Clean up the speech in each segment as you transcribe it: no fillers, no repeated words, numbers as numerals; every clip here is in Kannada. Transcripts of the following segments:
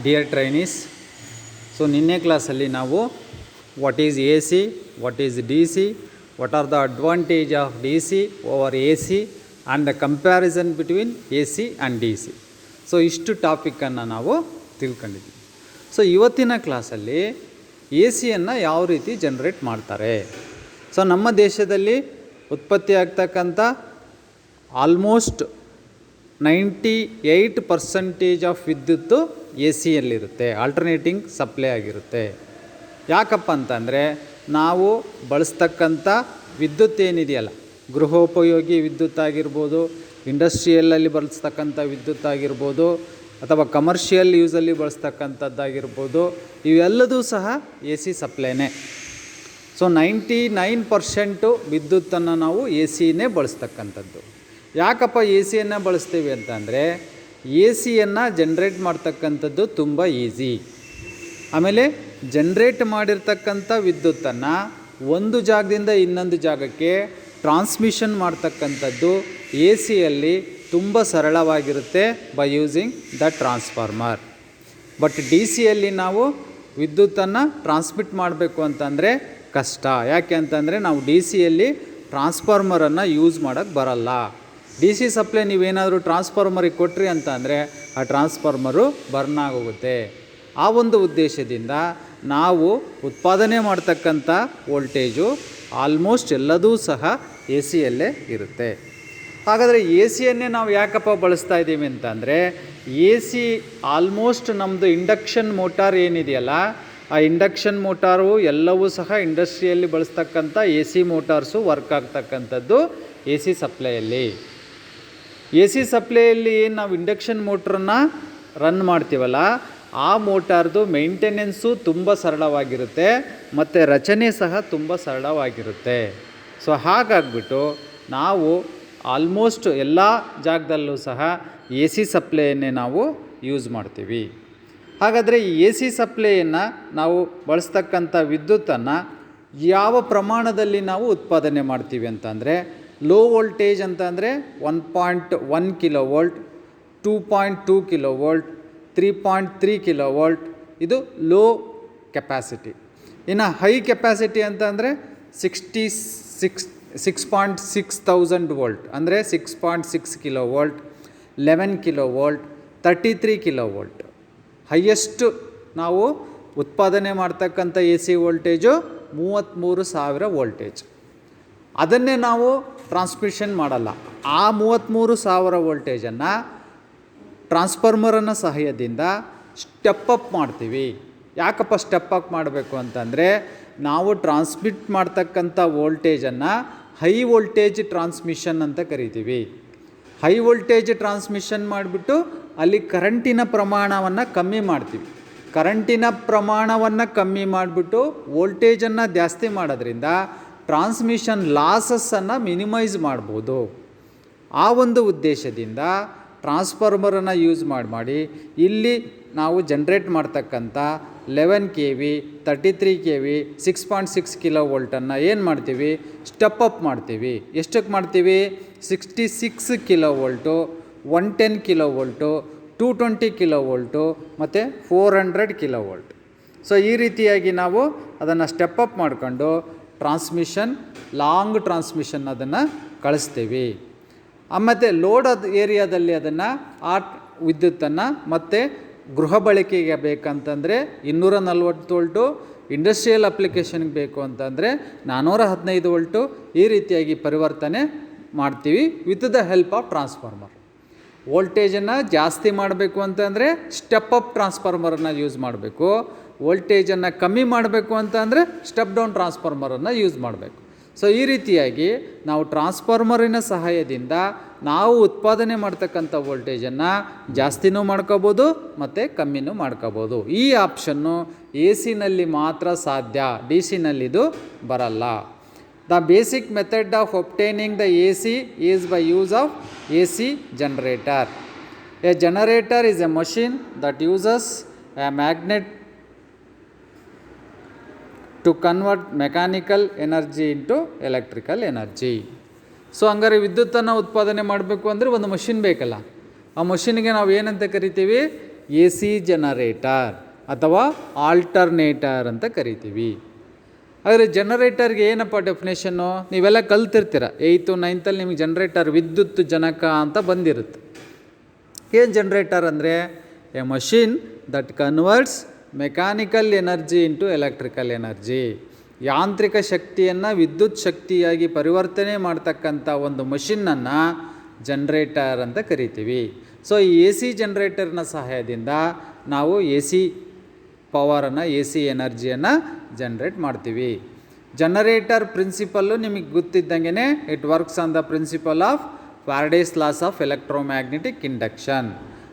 ಡಿಯರ್ ಟ್ರೈನೀಸ್, ಸೊ ನಿನ್ನೆ ಕ್ಲಾಸಲ್ಲಿ ನಾವು what is A C, what is D C, what are the advantage of D C over A C and the comparison between A C and D C. So ಇಷ್ಟು ಟಾಪಿಕ್ಕನ್ನು ನಾವು ತಿಳ್ಕೊಂಡಿದ್ವಿ. ಸೊ ಇವತ್ತಿನ ಕ್ಲಾಸಲ್ಲಿ ಎ ಸಿಯನ್ನು ಯಾವ ರೀತಿ ಜನ್ರೇಟ್ ಮಾಡ್ತಾರೆ. ಸೊ ನಮ್ಮ ದೇಶದಲ್ಲಿ ಉತ್ಪತ್ತಿ ಆಗ್ತಕ್ಕಂಥ ಆಲ್ಮೋಸ್ಟ್ 98% ಆಫ್ ವಿದ್ಯುತ್ತು ಎ ಸಿಯಲ್ಲಿರುತ್ತೆ, ಆಲ್ಟರ್ನೇಟಿಂಗ್ ಸಪ್ಲೈ ಆಗಿರುತ್ತೆ. ಯಾಕಪ್ಪ ಅಂತಂದರೆ ನಾವು ಬಳಸ್ತಕ್ಕಂಥ ವಿದ್ಯುತ್ ಏನಿದೆಯಲ್ಲ, ಗೃಹೋಪಯೋಗಿ ವಿದ್ಯುತ್ ಆಗಿರ್ಬೋದು, ಇಂಡಸ್ಟ್ರಿಯಲಲ್ಲಿ ಬಳಸ್ತಕ್ಕಂಥ ವಿದ್ಯುತ್ ಆಗಿರ್ಬೋದು, ಅಥವಾ ಕಮರ್ಷಿಯಲ್ ಯೂಸಲ್ಲಿ ಬಳಸ್ತಕ್ಕಂಥದ್ದಾಗಿರ್ಬೋದು, ಇವೆಲ್ಲದೂ ಸಹ ಎ ಸಿ ಸಪ್ಲೈನೇ. ಸೊ 99% ವಿದ್ಯುತ್ತನ್ನು ನಾವು ಎ ಸಿನೇ ಬಳಸ್ತಕ್ಕಂಥದ್ದು. ಯಾಕಪ್ಪ ಎ ಸಿಯನ್ನು ಬಳಸ್ತೀವಿ ಅಂತಂದರೆ ಎ ಸಿಯನ್ನು ಜನ್ರೇಟ್ ಮಾಡ್ತಕ್ಕಂಥದ್ದು ತುಂಬ ಈಸಿ. ಆಮೇಲೆ ಜನ್ರೇಟ್ ಮಾಡಿರ್ತಕ್ಕಂಥ ವಿದ್ಯುತ್ತನ್ನು ಒಂದು ಜಾಗದಿಂದ ಇನ್ನೊಂದು ಜಾಗಕ್ಕೆ ಟ್ರಾನ್ಸ್ಮಿಷನ್ ಮಾಡ್ತಕ್ಕಂಥದ್ದು ಎ ಸಿಯಲ್ಲಿ ತುಂಬ ಸರಳವಾಗಿರುತ್ತೆ by using the transformer. But ಡಿ ಸಿಯಲ್ಲಿ ನಾವು ವಿದ್ಯುತ್ತನ್ನು ಟ್ರಾನ್ಸ್ಮಿಟ್ ಮಾಡಬೇಕು ಅಂತಂದರೆ ಕಷ್ಟ. ಯಾಕೆ ಅಂತಂದರೆ ನಾವು ಡಿ ಸಿಯಲ್ಲಿ ಟ್ರಾನ್ಸ್ಫಾರ್ಮರನ್ನು ಯೂಸ್ ಮಾಡೋಕ್ಕೆ ಬರಲ್ಲ. ಡಿ ಸಿ ಸಪ್ಲೈ ನೀವೇನಾದರೂ ಟ್ರಾನ್ಸ್ಫಾರ್ಮರಿಗೆ ಕೊಟ್ರಿ ಅಂತ ಅಂದರೆ ಆ ಟ್ರಾನ್ಸ್ಫಾರ್ಮರು ಬರ್ನ್ ಆಗೋಗುತ್ತೆ. ಆ ಒಂದು ಉದ್ದೇಶದಿಂದ ನಾವು ಉತ್ಪಾದನೆ ಮಾಡ್ತಕ್ಕಂಥ ವೋಲ್ಟೇಜು ಆಲ್ಮೋಸ್ಟ್ ಎಲ್ಲದೂ ಸಹ ಎ ಸಿಯಲ್ಲೇ ಇರುತ್ತೆ. ಹಾಗಾದರೆ ಎ ಸಿಯನ್ನೇ ನಾವು ಯಾಕಪ್ಪ ಬಳಸ್ತಾ ಇದ್ದೀವಿ ಅಂತಂದರೆ ಎ ಸಿ ಆಲ್ಮೋಸ್ಟ್ ನಮ್ಮದು ಇಂಡಕ್ಷನ್ ಮೋಟಾರ್ ಏನಿದೆಯಲ್ಲ, ಆ ಇಂಡಕ್ಷನ್ ಮೋಟಾರು ಎಲ್ಲವೂ ಸಹ ಇಂಡಸ್ಟ್ರಿಯಲ್ಲಿ ಬಳಸ್ತಕ್ಕಂಥ ಎ ಸಿ ಮೋಟಾರ್ಸು ವರ್ಕ್ ಆಗ್ತಕ್ಕಂಥದ್ದು ಎ ಸಿ ಸಪ್ಲೈಯಲ್ಲಿ. ಎ ಸಿ ಸಪ್ಲೈಯಲ್ಲಿ ಏನು ನಾವು ಇಂಡಕ್ಷನ್ ಮೋಟ್ರನ್ನು ರನ್ ಮಾಡ್ತೀವಲ್ಲ, ಆ ಮೋಟಾರ್ದು ಮೇಂಟೆನೆನ್ಸು ತುಂಬ ಸರಳವಾಗಿರುತ್ತೆ ಮತ್ತು ರಚನೆ ಸಹ ತುಂಬ ಸರಳವಾಗಿರುತ್ತೆ. ಸೊ ಹಾಗಾಗ್ಬಿಟ್ಟು ನಾವು ಆಲ್ಮೋಸ್ಟ್ ಎಲ್ಲ ಜಾಗದಲ್ಲೂ ಸಹ ಎ ಸಿ ಸಪ್ಲೈಯನ್ನೇ ನಾವು ಯೂಸ್ ಮಾಡ್ತೀವಿ. ಹಾಗಾದರೆ ಈ ಎ ಸಿ ಸಪ್ಲೈಯನ್ನು ನಾವು ಬಳಸ್ತಕ್ಕಂಥ ವಿದ್ಯುತ್ತನ್ನು ಯಾವ ಪ್ರಮಾಣದಲ್ಲಿ ನಾವು ಉತ್ಪಾದನೆ ಮಾಡ್ತೀವಿ ಅಂತಂದರೆ, ಲೋ ವೋಲ್ಟೇಜ್ ಅಂತಂದರೆ 1.1 kilo volt, 2.2 kilo volt, 3.3 kilo volt, ಇದು ಲೋ ಕೆಪ್ಯಾಸಿಟಿ. ಇನ್ನು ಹೈ ಕೆಪ್ಯಾಸಿಟಿ ಅಂತಂದರೆ 6.6 ವೋಲ್ಟ್ ಅಂದರೆ 6.6 kilo volt, 11 kilo volt, 33 kilo volt. Highest ನಾವು ಉತ್ಪಾದನೆ ಮಾಡ್ತಕ್ಕಂಥ ಎ ಸಿ ವೋಲ್ಟೇಜು 33,000 ವೋಲ್ಟೇಜ್. ಅದನ್ನೇ ನಾವು ಟ್ರಾನ್ಸ್ಮಿಷನ್ ಮಾಡಲ್ಲ. ಆ 33,000 ವೋಲ್ಟೇಜನ್ನು ಟ್ರಾನ್ಸ್ಫಾರ್ಮರನ್ನು ಸಹಾಯದಿಂದ ಸ್ಟೆಪ್ ಅಪ್ ಮಾಡ್ತೀವಿ. ಯಾಕಪ್ಪ ಸ್ಟೆಪ್ ಅಪ್ ಮಾಡಬೇಕು ಅಂತಂದರೆ ನಾವು ಟ್ರಾನ್ಸ್ಮಿಟ್ ಮಾಡ್ತಕ್ಕಂಥ ವೋಲ್ಟೇಜನ್ನು ಹೈ ವೋಲ್ಟೇಜ್ ಟ್ರಾನ್ಸ್ಮಿಷನ್ ಅಂತ ಕರಿತೀವಿ. ಹೈ ವೋಲ್ಟೇಜ್ ಟ್ರಾನ್ಸ್ಮಿಷನ್ ಮಾಡಿಬಿಟ್ಟು ಅಲ್ಲಿ ಕರೆಂಟಿನ ಪ್ರಮಾಣವನ್ನು ಕಮ್ಮಿ ಮಾಡ್ತೀವಿ. ಕರೆಂಟಿನ ಪ್ರಮಾಣವನ್ನು ಕಮ್ಮಿ ಮಾಡಿಬಿಟ್ಟು ವೋಲ್ಟೇಜನ್ನು ಜಾಸ್ತಿ ಮಾಡೋದ್ರಿಂದ ಟ್ರಾನ್ಸ್ಮಿಷನ್ ಲಾಸಸ್ಸನ್ನು ಮಿನಿಮೈಸ್ ಮಾಡ್ಬೋದು. ಆ ಒಂದು ಉದ್ದೇಶದಿಂದ ಟ್ರಾನ್ಸ್ಫಾರ್ಮರನ್ನು ಯೂಸ್ ಮಾಡಿ ಇಲ್ಲಿ ನಾವು ಜನ್ರೇಟ್ ಮಾಡ್ತಕ್ಕಂಥ 11 KV, 33 KV, 6.6 ಕಿಲೋ ವೋಲ್ಟನ್ನು ಏನು ಮಾಡ್ತೀವಿ, ಸ್ಟೆಪ್ ಅಪ್ ಮಾಡ್ತೀವಿ. ಎಷ್ಟಕ್ಕೆ ಮಾಡ್ತೀವಿ? 66 kilo volt, 110 kilo volt, 220 kilo volt ಮತ್ತು 400 ಕಿಲೋ ವೋಲ್ಟ್. ಸೊ ಈ ರೀತಿಯಾಗಿ ನಾವು ಅದನ್ನು ಸ್ಟೆಪ್ ಅಪ್ ಮಾಡಿಕೊಂಡು ಲಾಂಗ್ ಟ್ರಾನ್ಸ್ಮಿಷನ್ ಅದನ್ನು ಕಳಿಸ್ತೀವಿ. ಮತ್ತು ಲೋಡ್ ಏರಿಯಾದಲ್ಲಿ ಅದನ್ನು ಆ ವಿದ್ಯುತ್ತನ್ನು ಮತ್ತು ಗೃಹ ಬಳಕೆಗೆ ಬೇಕಂತಂದರೆ 240 ವೋಲ್ಟು, ಇಂಡಸ್ಟ್ರಿಯಲ್ ಅಪ್ಲಿಕೇಶನ್ಗೆ ಬೇಕು ಅಂತಂದರೆ 415 ವೋಲ್ಟು, ಈ ರೀತಿಯಾಗಿ ಪರಿವರ್ತನೆ ಮಾಡ್ತೀವಿ with the help of transformer. ವೋಲ್ಟೇಜನ್ನು ಜಾಸ್ತಿ ಮಾಡಬೇಕು ಅಂತಂದರೆ ಸ್ಟೆಪ್ ಅಪ್ ಟ್ರಾನ್ಸ್ಫಾರ್ಮರನ್ನು ಯೂಸ್ ಮಾಡಬೇಕು. ವೋಲ್ಟೇಜನ್ನು ಕಮ್ಮಿ ಮಾಡಬೇಕು ಅಂತಂದರೆ ಸ್ಟೆಪ್ ಡೌನ್ ಟ್ರಾನ್ಸ್ಫಾರ್ಮರನ್ನು ಯೂಸ್ ಮಾಡಬೇಕು. ಸೊ ಈ ರೀತಿಯಾಗಿ ನಾವು ಟ್ರಾನ್ಸ್ಫಾರ್ಮರಿನ ಸಹಾಯದಿಂದ ನಾವು ಉತ್ಪಾದನೆ ಮಾಡ್ತಕ್ಕಂಥ ವೋಲ್ಟೇಜನ್ನು ಜಾಸ್ತಿನೂ ಮಾಡ್ಕೋಬೋದು ಮತ್ತು ಕಮ್ಮಿನೂ ಮಾಡ್ಕೋಬೋದು. ಈ ಆಪ್ಷನ್ನು ಎ ಸಿನಲ್ಲಿ ಮಾತ್ರ ಸಾಧ್ಯ, ಡಿ ಸಿನಲ್ಲಿದು ಬರಲ್ಲ. The basic method of obtaining the A C is by use of A C generator. A generator is a machine that uses a magnet to convert mechanical energy into electrical energy. So ಹಂಗಾರೆ ವಿದ್ಯುತ್ತನ್ನು ಉತ್ಪಾದನೆ ಮಾಡಬೇಕು ಅಂದರೆ ಒಂದು ಮಷಿನ್ ಬೇಕಲ್ಲ. ಆ ಮಷಿನ್ಗೆ ನಾವು ಏನಂತ ಕರಿತೀವಿ? ಎ ಸಿ ಜನರೇಟರ್ ಅಥವಾ ಆಲ್ಟರ್ನೇಟರ್ ಅಂತ ಕರಿತೀವಿ. ಆದರೆ ಜನರೇಟರ್ಗೆ ಏನಪ್ಪ ಡೆಫಿನೇಷನ್ನು? ನೀವೆಲ್ಲ ಕಲ್ತಿರ್ತೀರ, 8th 9th ನಿಮಗೆ ಜನರೇಟರ್ ವಿದ್ಯುತ್ ಜನಕ ಅಂತ ಬಂದಿರುತ್ತೆ. ಏನು ಜನರೇಟರ್ ಅಂದರೆ? A machine that converts mechanical energy into electrical energy. ಯಾಂತ್ರಿಕ ಶಕ್ತಿಯನ್ನು ವಿದ್ಯುತ್ ಶಕ್ತಿಯಾಗಿ ಪರಿವರ್ತನೆ ಮಾಡ್ತಕ್ಕಂಥ ಒಂದು ಮಷಿನ್ನನ್ನು ಜನ್ರೇಟರ್ ಅಂತ ಕರಿತೀವಿ. ಸೊ ಈ ಎ ಸಿ ಜನ್ರೇಟರ್ನ ಸಹಾಯದಿಂದ ನಾವು ಎ ಸಿ ಪವರನ್ನು, ಎ ಸಿ ಎನರ್ಜಿಯನ್ನು ಜನ್ರೇಟ್ ಮಾಡ್ತೀವಿ. ಜನರೇಟರ್ ಪ್ರಿನ್ಸಿಪಲ್ಲು ನಿಮಗೆ ಗೊತ್ತಿದ್ದಂಗೆ it works on the principle of Faraday's laws of electromagnetic induction.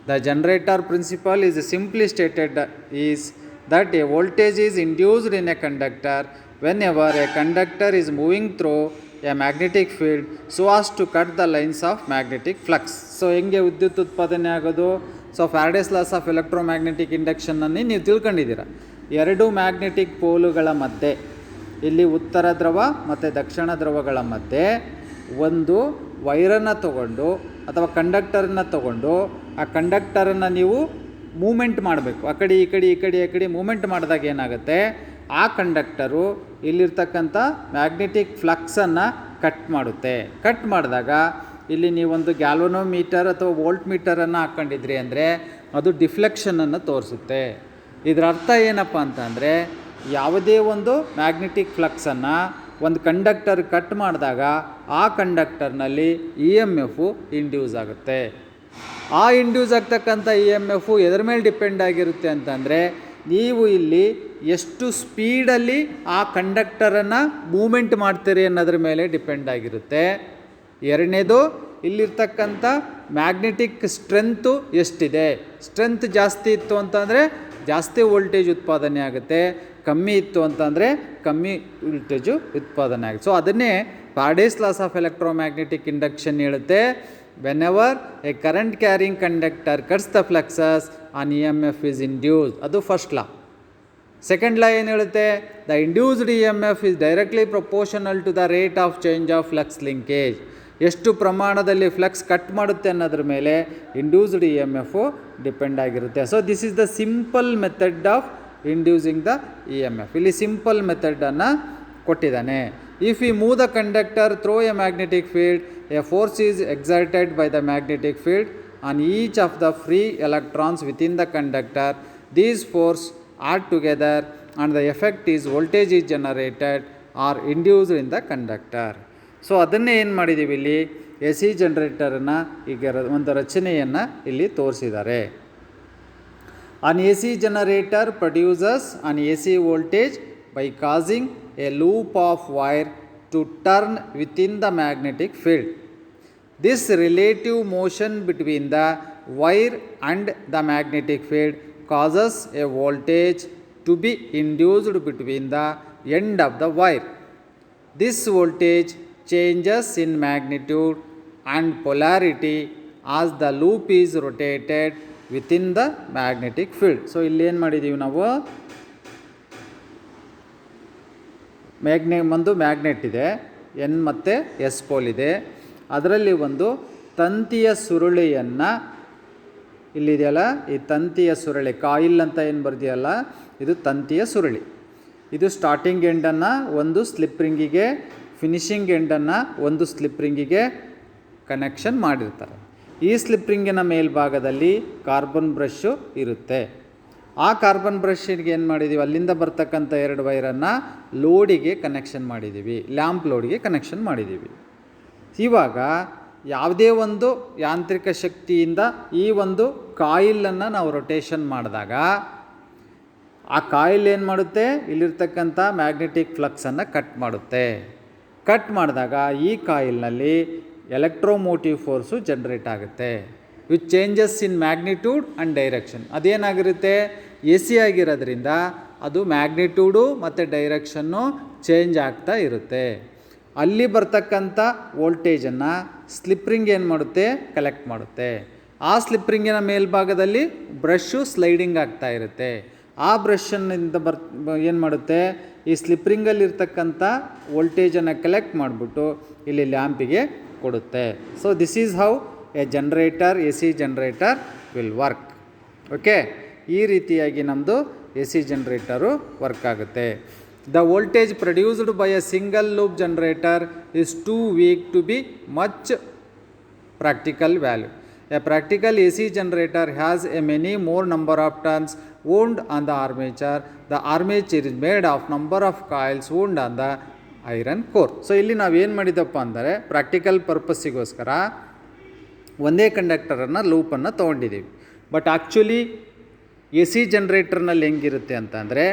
The generator principle is simply stated is that a voltage is induced in a conductor whenever a conductor is moving through a magnetic field so as to cut the lines of magnetic flux. So ಹೆಂಗೆ ವಿದ್ಯುತ್ ಉತ್ಪಾದನೆ ಆಗೋದು? So Faraday's laws of electromagnetic ಇಂಡಕ್ಷನನ್ನು ನೀವು ತಿಳ್ಕೊಂಡಿದ್ದೀರ. ಎರಡು ಮ್ಯಾಗ್ನೆಟಿಕ್ ಪೋಲುಗಳ ಮಧ್ಯೆ, ಇಲ್ಲಿ ಉತ್ತರ ಧ್ರುವ ಮತ್ತು ದಕ್ಷಿಣ ಧ್ರುವಗಳ ಮಧ್ಯೆ ಒಂದು ವೈರನ್ನು ತಗೊಂಡು ಅಥವಾ ಕಂಡಕ್ಟರನ್ನು ತಗೊಂಡು ಆ ಕಂಡಕ್ಟರನ್ನು ನೀವು ಮೂಮೆಂಟ್ ಮಾಡಬೇಕು. ಆ ಕಡೆ ಈ ಕಡೆ ಈ ಕಡೆ ಈ ಕಡೆ ಮೂಮೆಂಟ್ ಮಾಡಿದಾಗ ಏನಾಗುತ್ತೆ? ಆ ಕಂಡಕ್ಟರು ಇಲ್ಲಿರ್ತಕ್ಕಂಥ ಮ್ಯಾಗ್ನೆಟಿಕ್ ಫ್ಲಕ್ಸನ್ನು ಕಟ್ ಮಾಡುತ್ತೆ. ಕಟ್ ಮಾಡಿದಾಗ ಇಲ್ಲಿ ನೀವೊಂದು ಗ್ಯಾಲ್ವನೋಮೀಟರ್ ಅಥವಾ ವೋಲ್ಟ್ ಮೀಟರನ್ನು ಹಾಕ್ಕೊಂಡಿದ್ರಿ ಅಂದರೆ ಅದು ಡಿಫ್ಲೆಕ್ಷನನ್ನು ತೋರಿಸುತ್ತೆ. ಇದರ ಅರ್ಥ ಏನಪ್ಪ ಅಂತಂದರೆ, ಯಾವುದೇ ಒಂದು ಮ್ಯಾಗ್ನೆಟಿಕ್ ಫ್ಲಕ್ಸನ್ನು ಒಂದು ಕಂಡಕ್ಟರ್ ಕಟ್ ಮಾಡಿದಾಗ ಆ ಕಂಡಕ್ಟರ್ನಲ್ಲಿ ಇ ಎಮ್ ಎಫು ಇಂಡ್ಯೂಸ್ ಆಗುತ್ತೆ. ಆ ಇಂಡ್ಯೂಸ್ ಆಗ್ತಕ್ಕಂಥ ಇ ಎಮ್ ಎಫು ಎದರ ಮೇಲೆ ಡಿಪೆಂಡ್ ಆಗಿರುತ್ತೆ ಅಂತಂದರೆ, ನೀವು ಇಲ್ಲಿ ಎಷ್ಟು ಸ್ಪೀಡಲ್ಲಿ ಆ ಕಂಡಕ್ಟರನ್ನು ಮೂಮೆಂಟ್ ಮಾಡ್ತೀರಿ ಅನ್ನೋದ್ರ ಮೇಲೆ ಡಿಪೆಂಡ್ ಆಗಿರುತ್ತೆ. ಎರಡನೇದು, ಇಲ್ಲಿರ್ತಕ್ಕಂಥ ಮ್ಯಾಗ್ನೆಟಿಕ್ ಸ್ಟ್ರೆಂತು ಎಷ್ಟಿದೆ. ಸ್ಟ್ರೆಂತ್ ಜಾಸ್ತಿ ಇತ್ತು ಅಂತಂದರೆ ಜಾಸ್ತಿ ವೋಲ್ಟೇಜ್ ಉತ್ಪಾದನೆ ಆಗುತ್ತೆ, ಕಮ್ಮಿ ಇತ್ತು ಅಂತಂದರೆ ಕಮ್ಮಿ ವೋಲ್ಟೇಜು ಉತ್ಪಾದನೆ ಆಗುತ್ತೆ. ಸೊ ಅದನ್ನೇ Faraday's laws of electromagnetic induction ಹೇಳುತ್ತೆ. Whenever a current carrying conductor cuts the fluxes on E M F is induced. ಅದು ಫಸ್ಟ್ ಲಾ. ಸೆಕೆಂಡ್ ಲಾ ಏನು ಹೇಳುತ್ತೆ? The induced E M F is directly proportional to the rate of change of flux linkage. ಎಷ್ಟು ಪ್ರಮಾಣದಲ್ಲಿ ಫ್ಲಕ್ಸ್ ಕಟ್ ಮಾಡುತ್ತೆ ಅನ್ನೋದ್ರ ಮೇಲೆ induced E M F depend ಆಗಿರುತ್ತೆ. So this is the simple method of inducing the E M F. ಇಲ್ಲಿ ಸಿಂಪಲ್ ಮೆಥಡನ್ನು ಕೊಟ್ಟಿದ್ದಾನೆ. If you move the conductor through a magnetic field, a force is exerted by the magnetic field on each of the free electrons within the conductor. These force add together and the effect is voltage is generated or induced in the conductor. So ಅದನ್ನೇ ಏನು ಮಾಡಿದ್ದೀವಿ, ಇಲ್ಲಿ ಎ ಸಿ ಜನ್ರೇಟರನ್ನು ಈಗ ಒಂದು ರಚನೆಯನ್ನು ಇಲ್ಲಿ ತೋರಿಸಿದ್ದಾರೆ. An AC generator produces an AC voltage by causing a loop of wire to turn within the magnetic field. This relative motion between the wire and the magnetic field causes a voltage to be induced between the end of the wire. This voltage changes in magnitude and polarity as the loop is rotated within the magnetic field. So ಇಲ್ಲೇನು ಮಾಡಿದ್ದೀವಿ ನಾವು, ಒಂದು ಮ್ಯಾಗ್ನೆಟ್ ಇದೆ, ಎನ್ ಮತ್ತು ಎಸ್ ಪೋಲ್ ಇದೆ. ಅದರಲ್ಲಿ ಒಂದು ತಂತಿಯ ಸುರುಳಿಯನ್ನು, ಇಲ್ಲಿದೆಯಲ್ಲ ಈ ತಂತಿಯ ಸುರುಳಿ, ಕಾಯಿಲ್ ಅಂತ ಏನು ಬರ್ದಿಯಲ್ಲ, ಇದು ತಂತಿಯ ಸುರುಳಿ. ಇದು ಸ್ಟಾರ್ಟಿಂಗ್ ಎಂಡನ್ನು ಒಂದು ಸ್ಲಿಪ್ ರಿಂಗಿಗೆ, ಫಿನಿಷಿಂಗ್ ಎಂಡನ್ನು ಒಂದು ಸ್ಲಿಪ್ ರಿಂಗಿಗೆ ಕನೆಕ್ಷನ್ ಮಾಡಿರ್ತಾರೆ. ಈ ಸ್ಲಿಪ್ ರಿಂಗಿನ ಮೇಲ್ಭಾಗದಲ್ಲಿ ಕಾರ್ಬನ್ ಬ್ರಷ್ಷು ಇರುತ್ತೆ. ಆ ಕಾರ್ಬನ್ ಬ್ರಷ್ಷಿಗೆ ಏನು ಮಾಡಿದ್ದೀವಿ, ಅಲ್ಲಿಂದ ಬರ್ತಕ್ಕಂಥ ಎರಡು ವೈರನ್ನು ಲೋಡಿಗೆ ಕನೆಕ್ಷನ್ ಮಾಡಿದ್ದೀವಿ, ಲ್ಯಾಂಪ್ ಲೋಡಿಗೆ ಕನೆಕ್ಷನ್ ಮಾಡಿದ್ದೀವಿ. ಇವಾಗ ಯಾವುದೇ ಒಂದು ಯಾಂತ್ರಿಕ ಶಕ್ತಿಯಿಂದ ಈ ಒಂದು ಕಾಯಿಲನ್ನು ನಾವು ರೊಟೇಷನ್ ಮಾಡಿದಾಗ ಆ ಕಾಯಿಲ್ ಏನು ಮಾಡುತ್ತೆ, ಇಲ್ಲಿರ್ತಕ್ಕಂಥ ಮ್ಯಾಗ್ನೆಟಿಕ್ ಫ್ಲಕ್ಸನ್ನು ಕಟ್ ಮಾಡುತ್ತೆ. ಕಟ್ ಮಾಡಿದಾಗ ಈ ಕಾಯಿಲ್ನಲ್ಲಿ ಎಲೆಕ್ಟ್ರೋಮೋಟಿವ್ ಫೋರ್ಸು ಜನ್ರೇಟ್ ಆಗುತ್ತೆ, which changes in magnitude and direction. ಅದೇನಾಗಿರುತ್ತೆ, ಎ ಸಿ ಆಗಿರೋದ್ರಿಂದ ಅದು ಮ್ಯಾಗ್ನಿಟ್ಯೂಡು ಮತ್ತು ಡೈರೆಕ್ಷನ್ನು ಚೇಂಜ್ ಆಗ್ತಾ ಇರುತ್ತೆ. ಅಲ್ಲಿ ಬರ್ತಕ್ಕಂಥ ವೋಲ್ಟೇಜನ್ನು ಸ್ಲಿಪ್ ರಿಂಗ್ ಏನು ಮಾಡುತ್ತೆ, ಕಲೆಕ್ಟ್ ಮಾಡುತ್ತೆ. ಆ ಸ್ಲಿಪ್ ರಿಂಗಿನ ಮೇಲ್ಭಾಗದಲ್ಲಿ ಬ್ರಷ್ಷು ಸ್ಲೈಡಿಂಗ್ ಆಗ್ತಾ ಇರುತ್ತೆ. ಆ ಬ್ರಷನ್ನಿಂದ ಏನು ಮಾಡುತ್ತೆ, ಈ ಸ್ಲಿಪ್ ರಿಂಗಲ್ಲಿರ್ತಕ್ಕಂಥ ವೋಲ್ಟೇಜನ್ನು ಕಲೆಕ್ಟ್ ಮಾಡಿಬಿಟ್ಟು ಇಲ್ಲಿ ಲ್ಯಾಂಪಿಗೆ ಕೊಡುತ್ತೆ. So this is how a generator, A C generator will work. Okay, ಈ ರೀತಿಯಾಗಿ ನಮ್ಮದು ಎ ಸಿ ಜನರೇಟರು ವರ್ಕ್ ಆಗುತ್ತೆ. The voltage produced by a single loop generator is too weak to be much practical value. A practical AC generator has a many more number of turns wound on the armature. The armature is made of number of coils wound on the iron core. So ಇಲ್ಲಿ ನಾವೇನು ಮಾಡಿದಪ್ಪ ಅಂದರೆ ಪ್ರಾಕ್ಟಿಕಲ್ ಪರ್ಪಸ್ಸಿಗೋಸ್ಕರ ಒಂದೇ ಕಂಡಕ್ಟರನ್ನು ಲೂಪನ್ನು ತೊಗೊಂಡಿದ್ದೀವಿ. ಬಟ್ ಆ್ಯಕ್ಚುಲಿ ಎ ಸಿ ಜನ್ರೇಟರ್ನಲ್ಲಿ ಹೆಂಗಿರುತ್ತೆ ಅಂತಂದರೆ,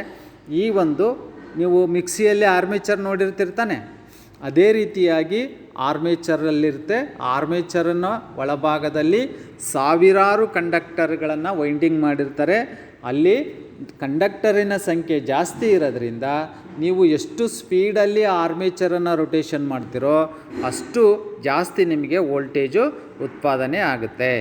ಈ ಒಂದು ನೀವು ಮಿಕ್ಸಿಯಲ್ಲಿ ಆರ್ಮೇಚರ್ ನೋಡಿರ್ತಿರ್ತಾನೆ, ಅದೇ ರೀತಿಯಾಗಿ ಆರ್ಮೇಚರಲ್ಲಿರುತ್ತೆ. ಆರ್ಮೇಚರನ್ನು ಒಳಭಾಗದಲ್ಲಿ ಸಾವಿರಾರು ಕಂಡಕ್ಟರ್ಗಳನ್ನು ವೈಂಡಿಂಗ್ ಮಾಡಿರ್ತಾರೆ. ಅಲ್ಲಿ ಕಂಡಕ್ಟರಿನ ಸಂಖ್ಯೆ ಜಾಸ್ತಿ ಇರೋದ್ರಿಂದ ನೀವು ಎಷ್ಟು ಸ್ಪೀಡಲ್ಲಿ ಆರ್ಮೇಚರನ್ನು ರೊಟೇಷನ್ ಮಾಡ್ತೀರೋ ಅಷ್ಟು ಜಾಸ್ತಿ ನಿಮಗೆ ವೋಲ್ಟೇಜು ಉತ್ಪಾದನೆ ಆಗುತ್ತೆ.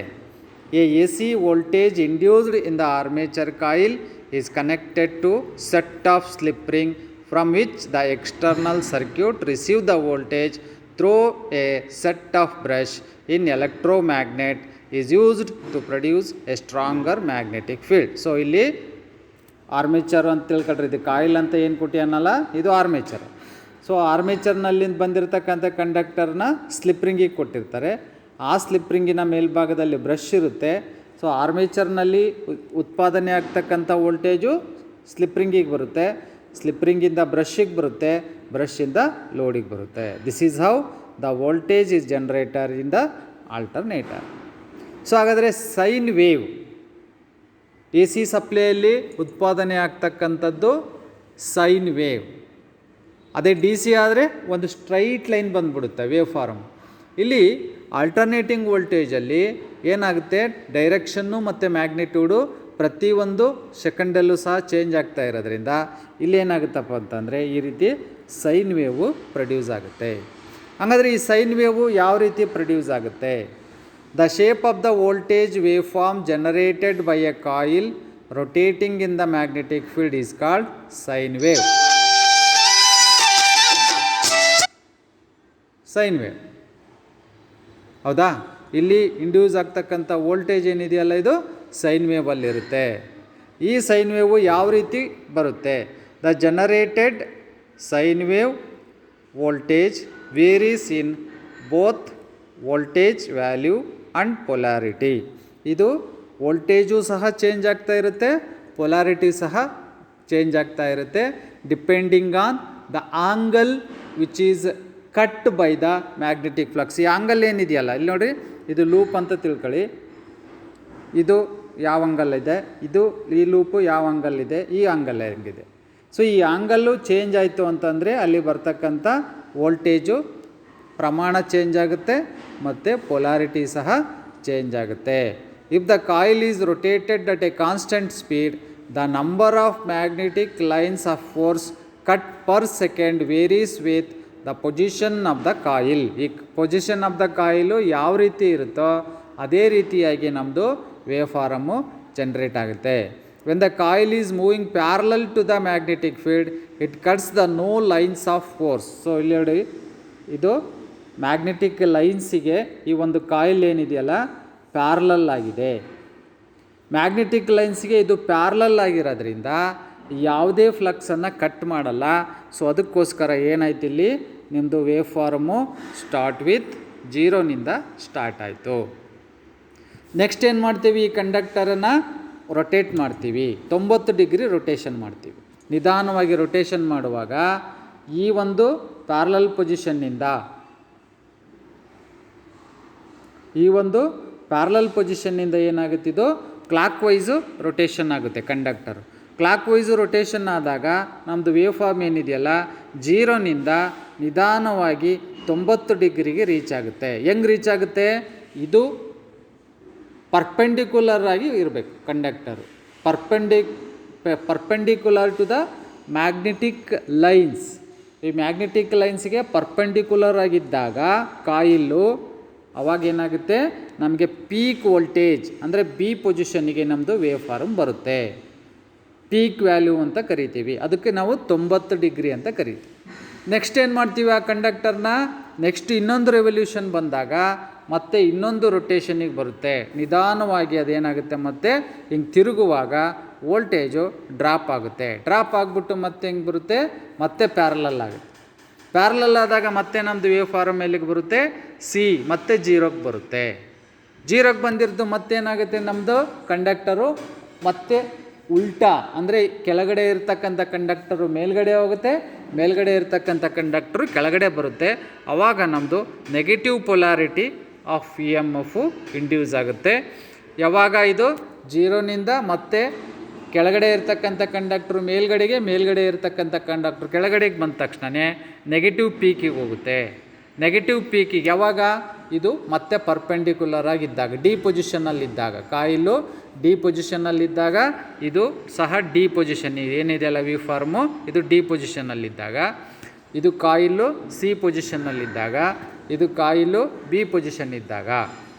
A C voltage induced in the armature coil is connected to set of slip ring from which the external circuit receive the voltage through a set of brush in electromagnet is used to produce a stronger magnetic field. So ಇಲ್ಲಿ ಆರ್ಮೇಚರ್ ಅಂತ ತಿಳ್ಕೊಳ್ರಿ, ಇದು ಕಾಯಿಲ್ ಅಂತ ಏನು ಕೊಟ್ಟಿಯನ್ನಲ್ಲ, ಇದು ಆರ್ಮೇಚರ್. ಸೊ ಆರ್ಮೇಚರ್ನಲ್ಲಿಂದ ಬಂದಿರತಕ್ಕಂಥ ಕಂಡಕ್ಟರ್ನ ಸ್ಲಿಪ್ ರಿಂಗಿಗೆ ಕೊಟ್ಟಿರ್ತಾರೆ. ಆ ಸ್ಲಿಪ್ ರಿಂಗಿನ ಮೇಲ್ಭಾಗದಲ್ಲಿ ಬ್ರಷ್ ಇರುತ್ತೆ. ಸೊ ಆರ್ಮೇಚರ್ನಲ್ಲಿ ಉತ್ಪಾದನೆ ಆಗ್ತಕ್ಕಂಥ ವೋಲ್ಟೇಜು ಸ್ಲಿಪ್ ರಿಂಗಿಗೆ ಬರುತ್ತೆ, ಸ್ಲಿಪ್ ರಿಂಗಿಂದ ಬ್ರಷ್ಷಿಗೆ ಬರುತ್ತೆ, ಬ್ರಷ್ಷಿಂದ ಲೋಡಿಗೆ ಬರುತ್ತೆ. This is how the voltage is generator in the alternator. So ಹಾಗಾದರೆ ಸೈನ್ ವೇವ್ ಎ ಸಿ ಸಪ್ಲೈಯಲ್ಲಿ ಉತ್ಪಾದನೆ ಆಗ್ತಕ್ಕಂಥದ್ದು ಸೈನ್ ವೇವ್. ಅದೇ ಡಿ ಸಿ ಆದರೆ ಒಂದು ಸ್ಟ್ರೈಟ್ ಲೈನ್ ಬಂದುಬಿಡುತ್ತೆ ವೇವ್ ಫಾರ್ಮ್. ಇಲ್ಲಿ ಆಲ್ಟರ್ನೇಟಿಂಗ್ ವೋಲ್ಟೇಜಲ್ಲಿ ಏನಾಗುತ್ತೆ, ಡೈರೆಕ್ಷನ್ನು ಮತ್ತು ಮ್ಯಾಗ್ನಿಟ್ಯೂಡು ಪ್ರತಿಯೊಂದು ಸೆಕೆಂಡಲ್ಲೂ ಸಹ ಚೇಂಜ್ ಆಗ್ತಾ ಇರೋದ್ರಿಂದ ಇಲ್ಲೇನಾಗುತ್ತಪ್ಪ ಅಂತಂದರೆ ಈ ರೀತಿ ಸೈನ್ ವೇವು ಪ್ರೊಡ್ಯೂಸ್ ಆಗುತ್ತೆ. ಹಾಗಾದರೆ ಈ ಸೈನ್ ವೇವು ಯಾವ ರೀತಿ ಪ್ರೊಡ್ಯೂಸ್ ಆಗುತ್ತೆ? The shape of the voltage wave form generated by a coil rotating in the magnetic field is called sine wave. Sine wave ಹೌದಾ? ಇಲ್ಲಿ ಇಂಡ್ಯೂಸ್ ಆಗ್ತಕ್ಕಂಥ ವೋಲ್ಟೇಜ್ ಏನಿದೆಯಲ್ಲ, ಇದು ಸೈನ್ ವೇವಲ್ಲಿರುತ್ತೆ. ಈ ಸೈನ್ ವೇವು ಯಾವ ರೀತಿ ಬರುತ್ತೆ? The generated sine wave voltage varies in both voltage value and polarity. ಇದು ವೋಲ್ಟೇಜು ಸಹ ಚೇಂಜ್ ಆಗ್ತಾ ಇರುತ್ತೆ, ಪೊಲ್ಯಾರಿಟಿ ಸಹ ಚೇಂಜ್ ಆಗ್ತಾ ಇರುತ್ತೆ, depending on the angle which is cut by the magnetic flux. ಈ ಆಂಗಲ್ ಏನಿದೆಯಲ್ಲ, ಇಲ್ಲಿ ನೋಡಿ, ಇದು ಲೂಪ್ ಅಂತ ತಿಳ್ಕೊಳ್ಳಿ. ಇದು ಯಾವ ಆಂಗಲ್ ಇದೆ, ಇದು ಈ ಲೂಪು ಯಾವ ಆಂಗಲ್ ಇದೆ, ಈ ಆಂಗಲ್ ಹೆಂಗಿದೆ. ಸೊ ಈ ಆಂಗಲ್ಲು ಚೇಂಜ್ ಆಯಿತು ಅಂತಂದರೆ ಅಲ್ಲಿ ಬರ್ತಕ್ಕಂಥ ವೋಲ್ಟೇಜು ಪ್ರಮಾಣ ಚೇಂಜ್ ಆಗುತ್ತೆ ಮತ್ತು ಪೊಲಾರಿಟಿ ಸಹ ಚೇಂಜ್ ಆಗುತ್ತೆ. If the coil is rotated at a constant speed, the number of magnetic lines of force cut per second varies with the position of the coil. ಈ ಪೊಸಿಷನ್ ಆಫ್ ದ ಕಾಯಿಲು ಯಾವ ರೀತಿ ಇರುತ್ತೋ ಅದೇ ರೀತಿಯಾಗಿ ನಮ್ಮದು ವೇವ್ ಫಾರಮು ಜನರೇಟ್ ಆಗುತ್ತೆ. When the coil is moving parallel to the magnetic field, it cuts the no lines of force. So ಇಲ್ಲಿ ನೋಡಿ, ಇದು ಮ್ಯಾಗ್ನೆಟಿಕ್ ಲೈನ್ಸಿಗೆ ಈ ಒಂದು ಕಾಯಿಲ್ ಏನಿದೆಯಲ್ಲ ಪ್ಯಾರಲಲ್ ಆಗಿದೆ. ಮ್ಯಾಗ್ನೆಟಿಕ್ ಲೈನ್ಸ್ಗೆ ಇದು ಪ್ಯಾರಲಲ್ ಆಗಿರೋದ್ರಿಂದ ಯಾವುದೇ ಫ್ಲಕ್ಸನ್ನು ಕಟ್ ಮಾಡಲ್ಲ. ಸೊ ಅದಕ್ಕೋಸ್ಕರ ಏನಾಯ್ತು, ಇಲ್ಲಿ ನಿಮ್ಮದು ವೇವ್ ಫಾರ್ಮು ಸ್ಟಾರ್ಟ್ ವಿತ್ 0ನಿಂದ ಸ್ಟಾರ್ಟ್ ಆಯಿತು. ನೆಕ್ಸ್ಟ್ ಏನು ಮಾಡ್ತೀವಿ, ಈ ಕಂಡಕ್ಟರನ್ನು ರೊಟೇಟ್ ಮಾಡ್ತೀವಿ, 90 ಡಿಗ್ರಿ ರೊಟೇಷನ್ ಮಾಡ್ತೀವಿ. ನಿಧಾನವಾಗಿ ರೊಟೇಷನ್ ಮಾಡುವಾಗ ಈ ಒಂದು ಪ್ಯಾರಲಲ್ ಪೊಸಿಷನ್ನಿಂದ ಏನಾಗುತ್ತಿದ್ದು ಕ್ಲಾಕ್ ವೈಸು ರೊಟೇಷನ್ ಆಗುತ್ತೆ ಕಂಡಕ್ಟರ್. ಕ್ಲಾಕ್ ವೈಸು ರೊಟೇಷನ್ ಆದಾಗ ನಮ್ಮದು ವೇವ್ ಫಾರ್ಮ್ ಏನಿದೆಯಲ್ಲ 0ನಿಂದ ನಿಧಾನವಾಗಿ 90 ಡಿಗ್ರಿಗೆ ರೀಚ್ ಆಗುತ್ತೆ. ಹೆಂಗೆ ರೀಚ್ ಆಗುತ್ತೆ? ಇದು ಪರ್ಪೆಂಡಿಕ್ಯುಲರ್ ಆಗಿ ಇರಬೇಕು conductor, perpendicular to the magnetic lines. ಈ ಮ್ಯಾಗ್ನೆಟಿಕ್ ಲೈನ್ಸ್ಗೆ ಪರ್ಪೆಂಡಿಕ್ಯುಲರ್ ಆಗಿದ್ದಾಗ ಕಾಯಿಲ್ಲು ಅವಾಗೇನಾಗುತ್ತೆ, ನಮಗೆ ಪೀಕ್ ವೋಲ್ಟೇಜ್ ಅಂದರೆ ಬಿ ಪೊಸಿಷನ್ನಿಗೆ ನಮ್ಮದು ವೇವ್ ಫಾರ್ಮ್ ಬರುತ್ತೆ. ಪೀಕ್ ವ್ಯಾಲ್ಯೂ ಅಂತ ಕರಿತೀವಿ, ಅದಕ್ಕೆ ನಾವು 90 ಡಿಗ್ರಿ ಅಂತ ಕರಿತೀವಿ. ನೆಕ್ಸ್ಟ್ ಏನು ಮಾಡ್ತೀವಿ, ಆ ಕಂಡಕ್ಟರ್ನ ನೆಕ್ಸ್ಟ್ ಇನ್ನೊಂದು ರೆವಲ್ಯೂಷನ್ ಬಂದಾಗ ಮತ್ತೆ ಇನ್ನೊಂದು ರೊಟೇಷನಿಗೆ ಬರುತ್ತೆ. ನಿಧಾನವಾಗಿ ಅದೇನಾಗುತ್ತೆ ಮತ್ತೆ ಹಿಂಗೆ ತಿರುಗುವಾಗ ವೋಲ್ಟೇಜು ಡ್ರಾಪ್ ಆಗುತ್ತೆ. ಡ್ರಾಪ್ ಆಗಿಬಿಟ್ಟು ಮತ್ತೆ ಹೆಂಗೆ ಬರುತ್ತೆ, ಮತ್ತೆ ಪ್ಯಾರಲಲ್ ಆಗುತ್ತೆ. ಪ್ಯಾರಲಲ್ ಆದಾಗ ಮತ್ತೆ ನಮ್ಮದು ವೇವ್ ಫಾರಮ್ ಎಲ್ಲಿಗೆ ಬರುತ್ತೆ, ಸಿ ಮತ್ತೆ ಜೀರೋಗೆ ಬರುತ್ತೆ. ಜೀರೋಗೆ ಬಂದಿರೋದು ಮತ್ತೇನಾಗುತ್ತೆ, ನಮ್ಮದು ಕಂಡಕ್ಟರು ಮತ್ತೆ ಉಲ್ಟಾ ಅಂದರೆ ಕೆಳಗಡೆ ಇರ್ತಕ್ಕಂಥ ಕಂಡಕ್ಟರು ಮೇಲ್ಗಡೆ ಹೋಗುತ್ತೆ, ಮೇಲ್ಗಡೆ ಇರ್ತಕ್ಕಂಥ ಕಂಡಕ್ಟರು ಕೆಳಗಡೆ ಬರುತ್ತೆ. ಆವಾಗ ನಮ್ಮದು negative polarity of E M F induce ಆಗುತ್ತೆ. ಯಾವಾಗ ಇದು ಜೀರೋನಿಂದ ಮತ್ತೆ ಕೆಳಗಡೆ ಇರ್ತಕ್ಕಂಥ ಕಂಡಕ್ಟ್ರು ಮೇಲ್ಗಡೆಗೆ, ಮೇಲ್ಗಡೆ ಇರ್ತಕ್ಕಂಥ ಕಂಡಕ್ಟ್ರು ಕೆಳಗಡೆಗೆ ಬಂದ ತಕ್ಷಣವೇ ನೆಗೆಟಿವ್ ಪೀಕಿಗೆ ಹೋಗುತ್ತೆ. ನೆಗೆಟಿವ್ ಪೀಕಿಗೆ ಯಾವಾಗ ಇದು ಮತ್ತೆ ಪರ್ಪೆಂಡಿಕ್ಯುಲರ್ ಆಗಿದ್ದಾಗ, ಡಿ ಪೊಸಿಷನ್ನಲ್ಲಿದ್ದಾಗ, ಕಾಯಿಲು ಡಿ ಪೊಸಿಷನ್ನಲ್ಲಿದ್ದಾಗ ಇದು ಸಹ ಡಿ ಪೊಸಿಷನ್ ಏನಿದೆಯಲ್ಲ ವಿ ಫಾರ್ಮು, ಇದು ಡಿ ಪೊಸಿಷನ್ನಲ್ಲಿದ್ದಾಗ, ಇದು ಕಾಯಿಲು ಸಿ ಪೊಸಿಷನ್ನಲ್ಲಿದ್ದಾಗ, ಇದು ಕಾಯಿಲು ಬಿ ಪೊಸಿಷನ್ ಇದ್ದಾಗ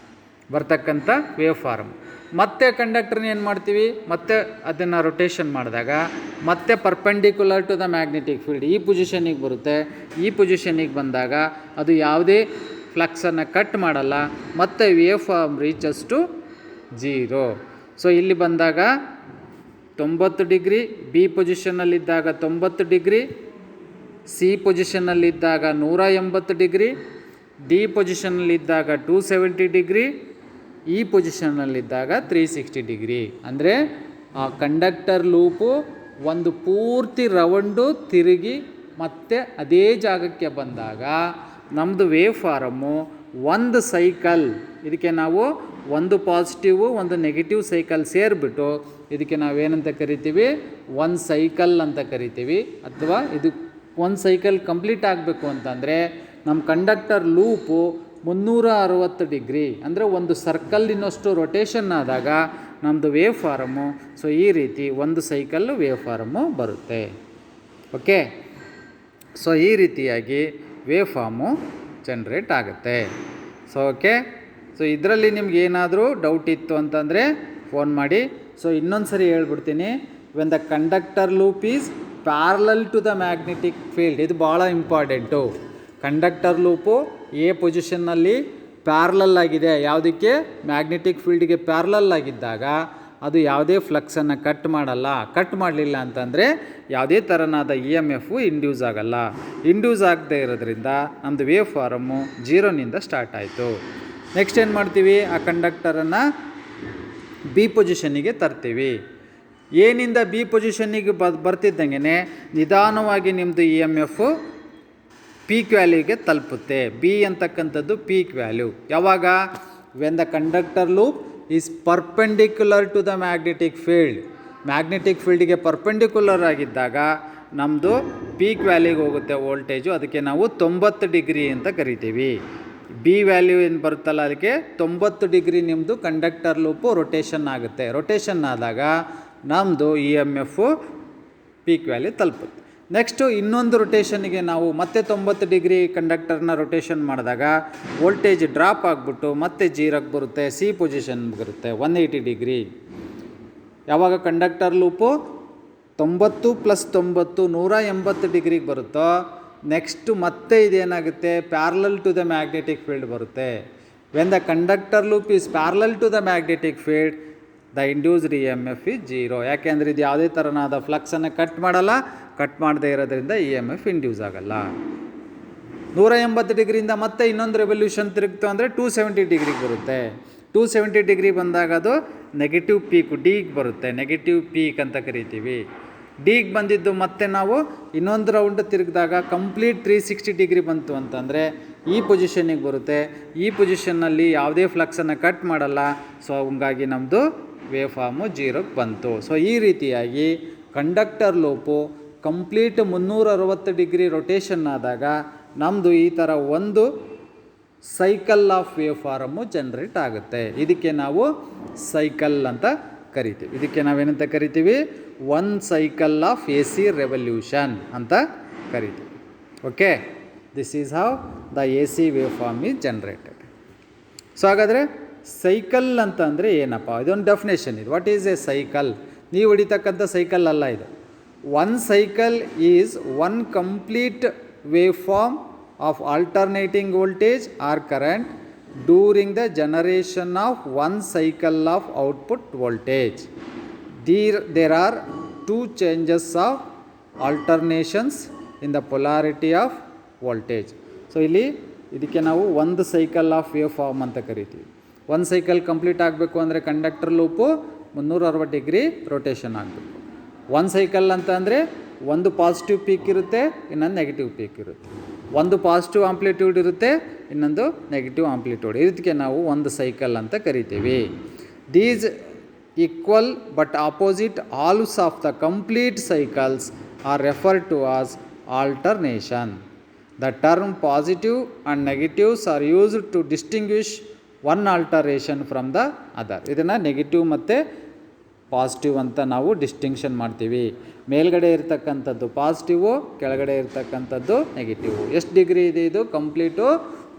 ಬರ್ತಕ್ಕಂಥ ವೇವ್ ಫಾರ್ಮ್. ಮತ್ತೆ ಕಂಡಕ್ಟರ್ನ ಏನು ಮಾಡ್ತೀವಿ, ಮತ್ತೆ ಅದನ್ನು ರೊಟೇಷನ್ ಮಾಡಿದಾಗ ಮತ್ತೆ perpendicular to the magnetic field ಈ ಪೊಸಿಷನಿಗೆ ಬರುತ್ತೆ. ಈ ಪೊಸಿಷನಿಗೆ ಬಂದಾಗ ಅದು ಯಾವುದೇ ಫ್ಲಕ್ಸನ್ನು ಕಟ್ ಮಾಡಲ್ಲ, ಮತ್ತು wave form reaches to zero. So ಇಲ್ಲಿ ಬಂದಾಗ 90 ಡಿಗ್ರಿ, ಬಿ ಪೊಸಿಷನ್ನಲ್ಲಿದ್ದಾಗ 90 ಡಿಗ್ರಿ, ಸಿ ಪೊಸಿಷನ್ನಲ್ಲಿದ್ದಾಗ 180 ಡಿಗ್ರಿ, ಡಿ ಪೊಸಿಷನ್ನಲ್ಲಿದ್ದಾಗ 270 ಡಿಗ್ರಿ, ಈ ಪೊಸಿಷನ್ನಲ್ಲಿದ್ದಾಗ 360 ಡಿಗ್ರಿ. ಅಂದರೆ ಆ ಕಂಡಕ್ಟರ್ ಲೂಪು ಒಂದು ಪೂರ್ತಿ ರೌಂಡು ತಿರುಗಿ ಮತ್ತೆ ಅದೇ ಜಾಗಕ್ಕೆ ಬಂದಾಗ ನಮ್ಮದು ವೇವ್ ಫಾರಮ್ಮು ಒಂದು ಸೈಕಲ್, ಇದಕ್ಕೆ ನಾವು ಒಂದು ಪಾಸಿಟಿವು ಒಂದು ನೆಗೆಟಿವ್ ಸೈಕಲ್ ಸೇರಿಬಿಟ್ಟು ಇದಕ್ಕೆ ನಾವೇನಂತ ಕರಿತೀವಿ, ಒಂದು ಸೈಕಲ್ ಅಂತ ಕರಿತೀವಿ. ಅಥವಾ ಇದು ಒಂದು ಸೈಕಲ್ ಕಂಪ್ಲೀಟ್ ಆಗಬೇಕು ಅಂತಂದರೆ ನಮ್ಮ ಕಂಡಕ್ಟರ್ ಲೂಪು 360 ಡಿಗ್ರಿ ಅಂದರೆ ಒಂದು ಸರ್ಕಲ್ಲಿನಷ್ಟು ರೊಟೇಷನ್ ಆದಾಗ ನಮ್ಮದು ವೇವ್ ಫಾರಮ್ಮು ಸೊ ಈ ರೀತಿ ಒಂದು ಸೈಕಲ್ಲು ವೇವ್ ಫಾರಮ್ಮು ಬರುತ್ತೆ. ಓಕೆ, ಸೊ ಈ ರೀತಿಯಾಗಿ ವೇವ್ ಫಾರ್ಮು ಜನ್ರೇಟ್ ಆಗುತ್ತೆ. ಸೊ ಓಕೆ, ಸೊ ಇದರಲ್ಲಿ ನಿಮ್ಗೆ ಏನಾದರೂ ಡೌಟ್ ಇತ್ತು ಅಂತಂದರೆ ಫೋನ್ ಮಾಡಿ. ಸೊ ಇನ್ನೊಂದು ಸರಿ ಹೇಳ್ಬಿಡ್ತೀನಿ, when the conductor loop is parallel to the magnetic field, ಇದು ಭಾಳ ಇಂಪಾರ್ಟೆಂಟು. ಕಂಡಕ್ಟರ್ ಲೂಪು ಎ ಪೊಸಿಷನ್ನಲ್ಲಿ ಪ್ಯಾರಲಲ್ ಆಗಿದೆ, ಯಾವುದಕ್ಕೆ, ಮ್ಯಾಗ್ನೆಟಿಕ್ ಫೀಲ್ಡ್ಗೆ ಪ್ಯಾರಲಲ್ ಆಗಿದ್ದಾಗ ಅದು ಯಾವುದೇ ಫ್ಲಕ್ಸನ್ನು ಕಟ್ ಮಾಡಲ್ಲ. ಕಟ್ ಮಾಡಲಿಲ್ಲ ಅಂತಂದರೆ ಯಾವುದೇ ಥರನಾದ ಇ ಎಮ್ ಎಫು ಇಂಡ್ಯೂಸ್ ಆಗಲ್ಲ. ಇಂಡ್ಯೂಸ್ ಆಗದೆ ಇರೋದ್ರಿಂದ ನಮ್ಮದು ವೇವ್ ಫಾರಮ್ಮು ಜೀರೋನಿಂದ ಸ್ಟಾರ್ಟ್ ಆಯಿತು. ನೆಕ್ಸ್ಟ್ ಏನು ಮಾಡ್ತೀವಿ, ಆ ಕಂಡಕ್ಟರನ್ನು ಬಿ ಪೊಸಿಷನ್ನಿಗೆ ತರ್ತೀವಿ. ಎನಿಂದ ಬಿ ಪೊಸಿಷನ್ನಿಗೆ ಬರ್ತಿದ್ದಂಗೆ ನಿಧಾನವಾಗಿ ನಿಮ್ಮದು ಇ ಎಮ್ ಎಫು ಪೀಕ್ ವ್ಯಾಲ್ಯೂಗೆ ತಲುಪುತ್ತೆ. ಬಿ ಅಂತಕ್ಕಂಥದ್ದು ಪೀಕ್ ವ್ಯಾಲ್ಯೂ ಯಾವಾಗ, when the conductor loop is perpendicular to the magnetic field, magnetic ಫೀಲ್ಡಿಗೆ ಪರ್ಪೆಂಡಿಕ್ಯುಲರ್ ಆಗಿದ್ದಾಗ ನಮ್ಮದು ಪೀಕ್ ವ್ಯಾಲ್ಯೂಗೆ ಹೋಗುತ್ತೆ ವೋಲ್ಟೇಜು. ಅದಕ್ಕೆ ನಾವು 90 ಡಿಗ್ರಿ ಅಂತ ಕರಿತೀವಿ. ಬಿ ವ್ಯಾಲ್ಯೂ ಏನು ಬರುತ್ತಲ್ಲ ಅದಕ್ಕೆ 90 ಡಿಗ್ರಿ ನಿಮ್ಮದು ಕಂಡಕ್ಟರ್ ಲೂಪು ರೊಟೇಷನ್ ಆಗುತ್ತೆ. ರೊಟೇಷನ್ ಆದಾಗ ನಮ್ಮದು E M F peak value ತಲುಪುತ್ತೆ. ನೆಕ್ಸ್ಟು ಇನ್ನೊಂದು ರೊಟೇಷನ್ಗೆ ನಾವು ಮತ್ತೆ 90 ಡಿಗ್ರಿ ಕಂಡಕ್ಟರ್ನ ರೊಟೇಷನ್ ಮಾಡಿದಾಗ ವೋಲ್ಟೇಜ್ ಡ್ರಾಪ್ ಆಗಿಬಿಟ್ಟು ಮತ್ತೆ ಜೀರೋಗೆ ಬರುತ್ತೆ, ಸಿ ಪೊಸಿಷನ್ ಬರುತ್ತೆ 180 ಡಿಗ್ರಿ. ಯಾವಾಗ ಕಂಡಕ್ಟರ್ ಲೂಪು 90 + 90 180 ಡಿಗ್ರಿಗೆ ಬರುತ್ತೋ ನೆಕ್ಸ್ಟು ಮತ್ತೆ ಇದೇನಾಗುತ್ತೆ, parallel to the magnetic field ಬರುತ್ತೆ. When the conductor loop is parallel to the magnetic field the induced E M F is zero. ಯಾಕೆಂದರೆ ಇದು ಯಾವುದೇ ಥರನಾದ ಫ್ಲಕ್ಸನ್ನು ಕಟ್ ಮಾಡಲ್ಲ, ಕಟ್ ಮಾಡದೇ ಇರೋದ್ರಿಂದ ಇ ಎಮ್ ಎಫ್ ಇಂಡ್ಯೂಸ್ ಆಗಲ್ಲ. 180 ಡಿಗ್ರಿಯಿಂದ ಮತ್ತೆ ಇನ್ನೊಂದು ರೆವಲ್ಯೂಷನ್ ತಿರುಗ್ತು ಅಂದರೆ 270 ಡಿಗ್ರಿಗೆ ಬರುತ್ತೆ. 270 ಡಿಗ್ರಿ ಬಂದಾಗ ಅದು ನೆಗೆಟಿವ್ ಪೀಕು ಡಿಗೆ ಬರುತ್ತೆ, ನೆಗೆಟಿವ್ ಪೀಕ್ ಅಂತ ಕರಿತೀವಿ. ಡಿಗೆ ಬಂದಿದ್ದು ಮತ್ತೆ ನಾವು ಇನ್ನೊಂದು ರೌಂಡ್ ತಿರುಗಿದಾಗ ಕಂಪ್ಲೀಟ್ 360 ಡಿಗ್ರಿ ಬಂತು ಅಂತಂದರೆ ಈ ಪೊಸಿಷನ್ನಿಗೆ ಬರುತ್ತೆ. ಈ ಪೊಸಿಷನ್ನಲ್ಲಿ ಯಾವುದೇ ಫ್ಲಕ್ಸನ್ನು ಕಟ್ ಮಾಡಲ್ಲ. ಸೊ ಹಂಗಾಗಿ ನಮ್ಮದು ವೇವ್ ಫಾರ್ಮು ಜೀರೋಗೆ ಬಂತು. ಸೊ ಈ ರೀತಿಯಾಗಿ conductor loop complete 360 degree rotation ಆದಾಗ ನಮ್ಮದು ಈ ಥರ ಒಂದು cycle of wave form generate ಆಗುತ್ತೆ. ಇದಕ್ಕೆ ನಾವು ಸೈಕಲ್ ಅಂತ ಕರಿತೀವಿ. ಇದಕ್ಕೆ ನಾವೇನಂತ ಕರಿತೀವಿ, one cycle of A C revolution ಅಂತ ಕರಿತೀವಿ. Okay, this is how the A C wave form is generated. So ಹಾಗಾದರೆ ಸೈಕಲ್ ಅಂತ ಅಂದರೆ ಏನಪ್ಪ, ಇದೊಂದು ಡೆಫಿನೇಷನ್ ಇದು. What is a cycle? ನೀವು ಹೊಡಿತಕ್ಕಂಥ ಸೈಕಲ್ ಅಲ್ಲ ಇದು. One cycle is one complete wave form of alternating voltage or current during the generation of one cycle of output voltage. There are two changes of alternations in the polarity of voltage. So ಇಲ್ಲಿ ಇದಕ್ಕೆ ನಾವು ಒಂದು ಸೈಕಲ್ ಆಫ್ ವೇವ್ ಫಾರ್ಮ್ ಅಂತ ಕರಿತೀವಿ. ಒಂದು ಸೈಕಲ್ ಕಂಪ್ಲೀಟ್ ಆಗಬೇಕು ಅಂದರೆ ಕಂಡಕ್ಟರ್ ಲೂಪು 360 ಡಿಗ್ರಿ ರೊಟೇಷನ್ ಆಗಬೇಕು. ಒಂದು ಸೈಕಲ್ ಅಂತ ಅಂದರೆ ಒಂದು ಪಾಸಿಟಿವ್ ಪೀಕ್ ಇರುತ್ತೆ, ಇನ್ನೊಂದು ನೆಗೆಟಿವ್ ಪೀಕ್ ಇರುತ್ತೆ. ಒಂದು ಪಾಸಿಟಿವ್ ಆಂಪ್ಲಿಟ್ಯೂಡ್ ಇರುತ್ತೆ, ಇನ್ನೊಂದು ನೆಗೆಟಿವ್ ಆಂಪ್ಲಿಟ್ಯೂಡ್. ಇದಕ್ಕೆ ನಾವು ಒಂದು ಸೈಕಲ್ ಅಂತ ಕರಿತೀವಿ. These equal but opposite halves of the complete cycles are referred to as alternation. The term positive and negatives are used to distinguish one alteration from the other. ಇದನ್ನು ನೆಗೆಟಿವ್ ಮತ್ತು ಪಾಸಿಟಿವ್ ಅಂತ ನಾವು ಡಿಸ್ಟಿಂಕ್ಷನ್ ಮಾಡ್ತೀವಿ. ಮೇಲ್ಗಡೆ ಇರ್ತಕ್ಕಂಥದ್ದು ಪಾಸಿಟಿವು, ಕೆಳಗಡೆ ಇರ್ತಕ್ಕಂಥದ್ದು ನೆಗೆಟಿವು. ಎಷ್ಟು ಡಿಗ್ರಿ ಇದೆ ಇದು? ಕಂಪ್ಲೀಟು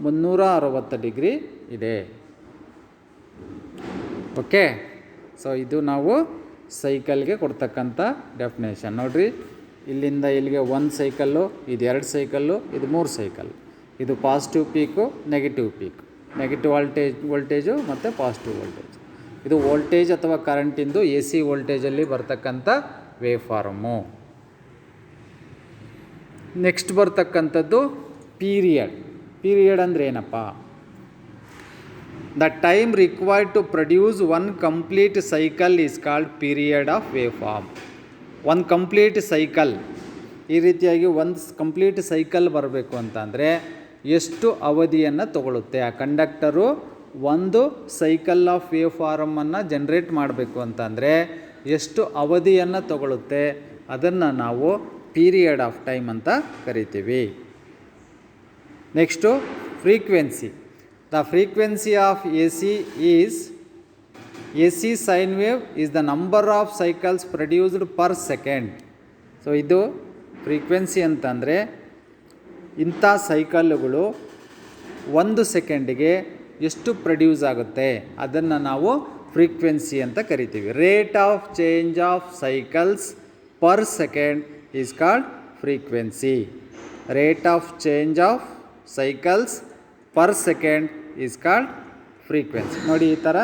360 ಡಿಗ್ರಿ ಇದೆ. ಓಕೆ, ಸೊ ಇದು ನಾವು ಸೈಕಲ್ಗೆ ಕೊಡ್ತಕ್ಕಂಥ ಡೆಫಿನೇಷನ್. ನೋಡಿರಿ, ಇಲ್ಲಿಂದ ಇಲ್ಲಿಗೆ ಒಂದು ಸೈಕಲ್ಲು, ಇದು 2 ಸೈಕಲ್ಲು, ಇದು 3 ಸೈಕಲ್. ಇದು positive peak, negative peak, negative voltage ಮತ್ತು ಪಾಸಿಟಿವ್ ವೋಲ್ಟೇಜ್. ಇದು ವೋಲ್ಟೇಜ್ ಅಥವಾ ಕರೆಂಟಿಂದು ಎ ಸಿ ವೋಲ್ಟೇಜಲ್ಲಿ ಬರ್ತಕ್ಕಂಥ ವೇವ್ ಫಾರ್ಮು. ನೆಕ್ಸ್ಟ್ ಬರ್ತಕ್ಕಂಥದ್ದು ಪೀರಿಯಡ್. ಪೀರಿಯಡ್ ಅಂದರೆ ಏನಪ್ಪ? The time required to produce one complete cycle is called period of wave form. ಒಂದು ಕಂಪ್ಲೀಟ್ ಸೈಕಲ್, ಈ ರೀತಿಯಾಗಿ ಒಂದು ಕಂಪ್ಲೀಟ್ ಸೈಕಲ್ ಬರಬೇಕು ಅಂತಂದರೆ ಎಷ್ಟು ಅವಧಿಯನ್ನು ತಗೊಳ್ಳುತ್ತೆ? ಆ ಕಂಡಕ್ಟರು ಒಂದು ಸೈಕಲ್ ಆಫ್ ವೇವ್ ಫಾರಮನ್ನು ಜನ್ರೇಟ್ ಮಾಡಬೇಕು ಅಂತಂದರೆ ಎಷ್ಟು ಅವಧಿಯನ್ನು ತಗೊಳ್ಳುತ್ತೆ? ಅದನ್ನು ನಾವು ಪೀರಿಯಡ್ ಆಫ್ ಟೈಮ್ ಅಂತ ಕರಿತೀವಿ. Next frequency. The frequency of AC sine wave is the number of cycles produced per second. So ಇದು ಫ್ರೀಕ್ವೆನ್ಸಿ ಅಂತಂದರೆ ಇಂಥ ಸೈಕಲ್ಗಳು 1 ಸೆಕೆಂಡಿಗೆ ಎಷ್ಟು ಪ್ರೊಡ್ಯೂಸ್ ಆಗುತ್ತೆ ಅದನ್ನು ನಾವು ಫ್ರೀಕ್ವೆನ್ಸಿ ಅಂತ ಕರಿತೀವಿ. Rate of change of cycles per second is called frequency. Rate of change of cycles per second is called frequency. ನೋಡಿ, ಈ ಥರ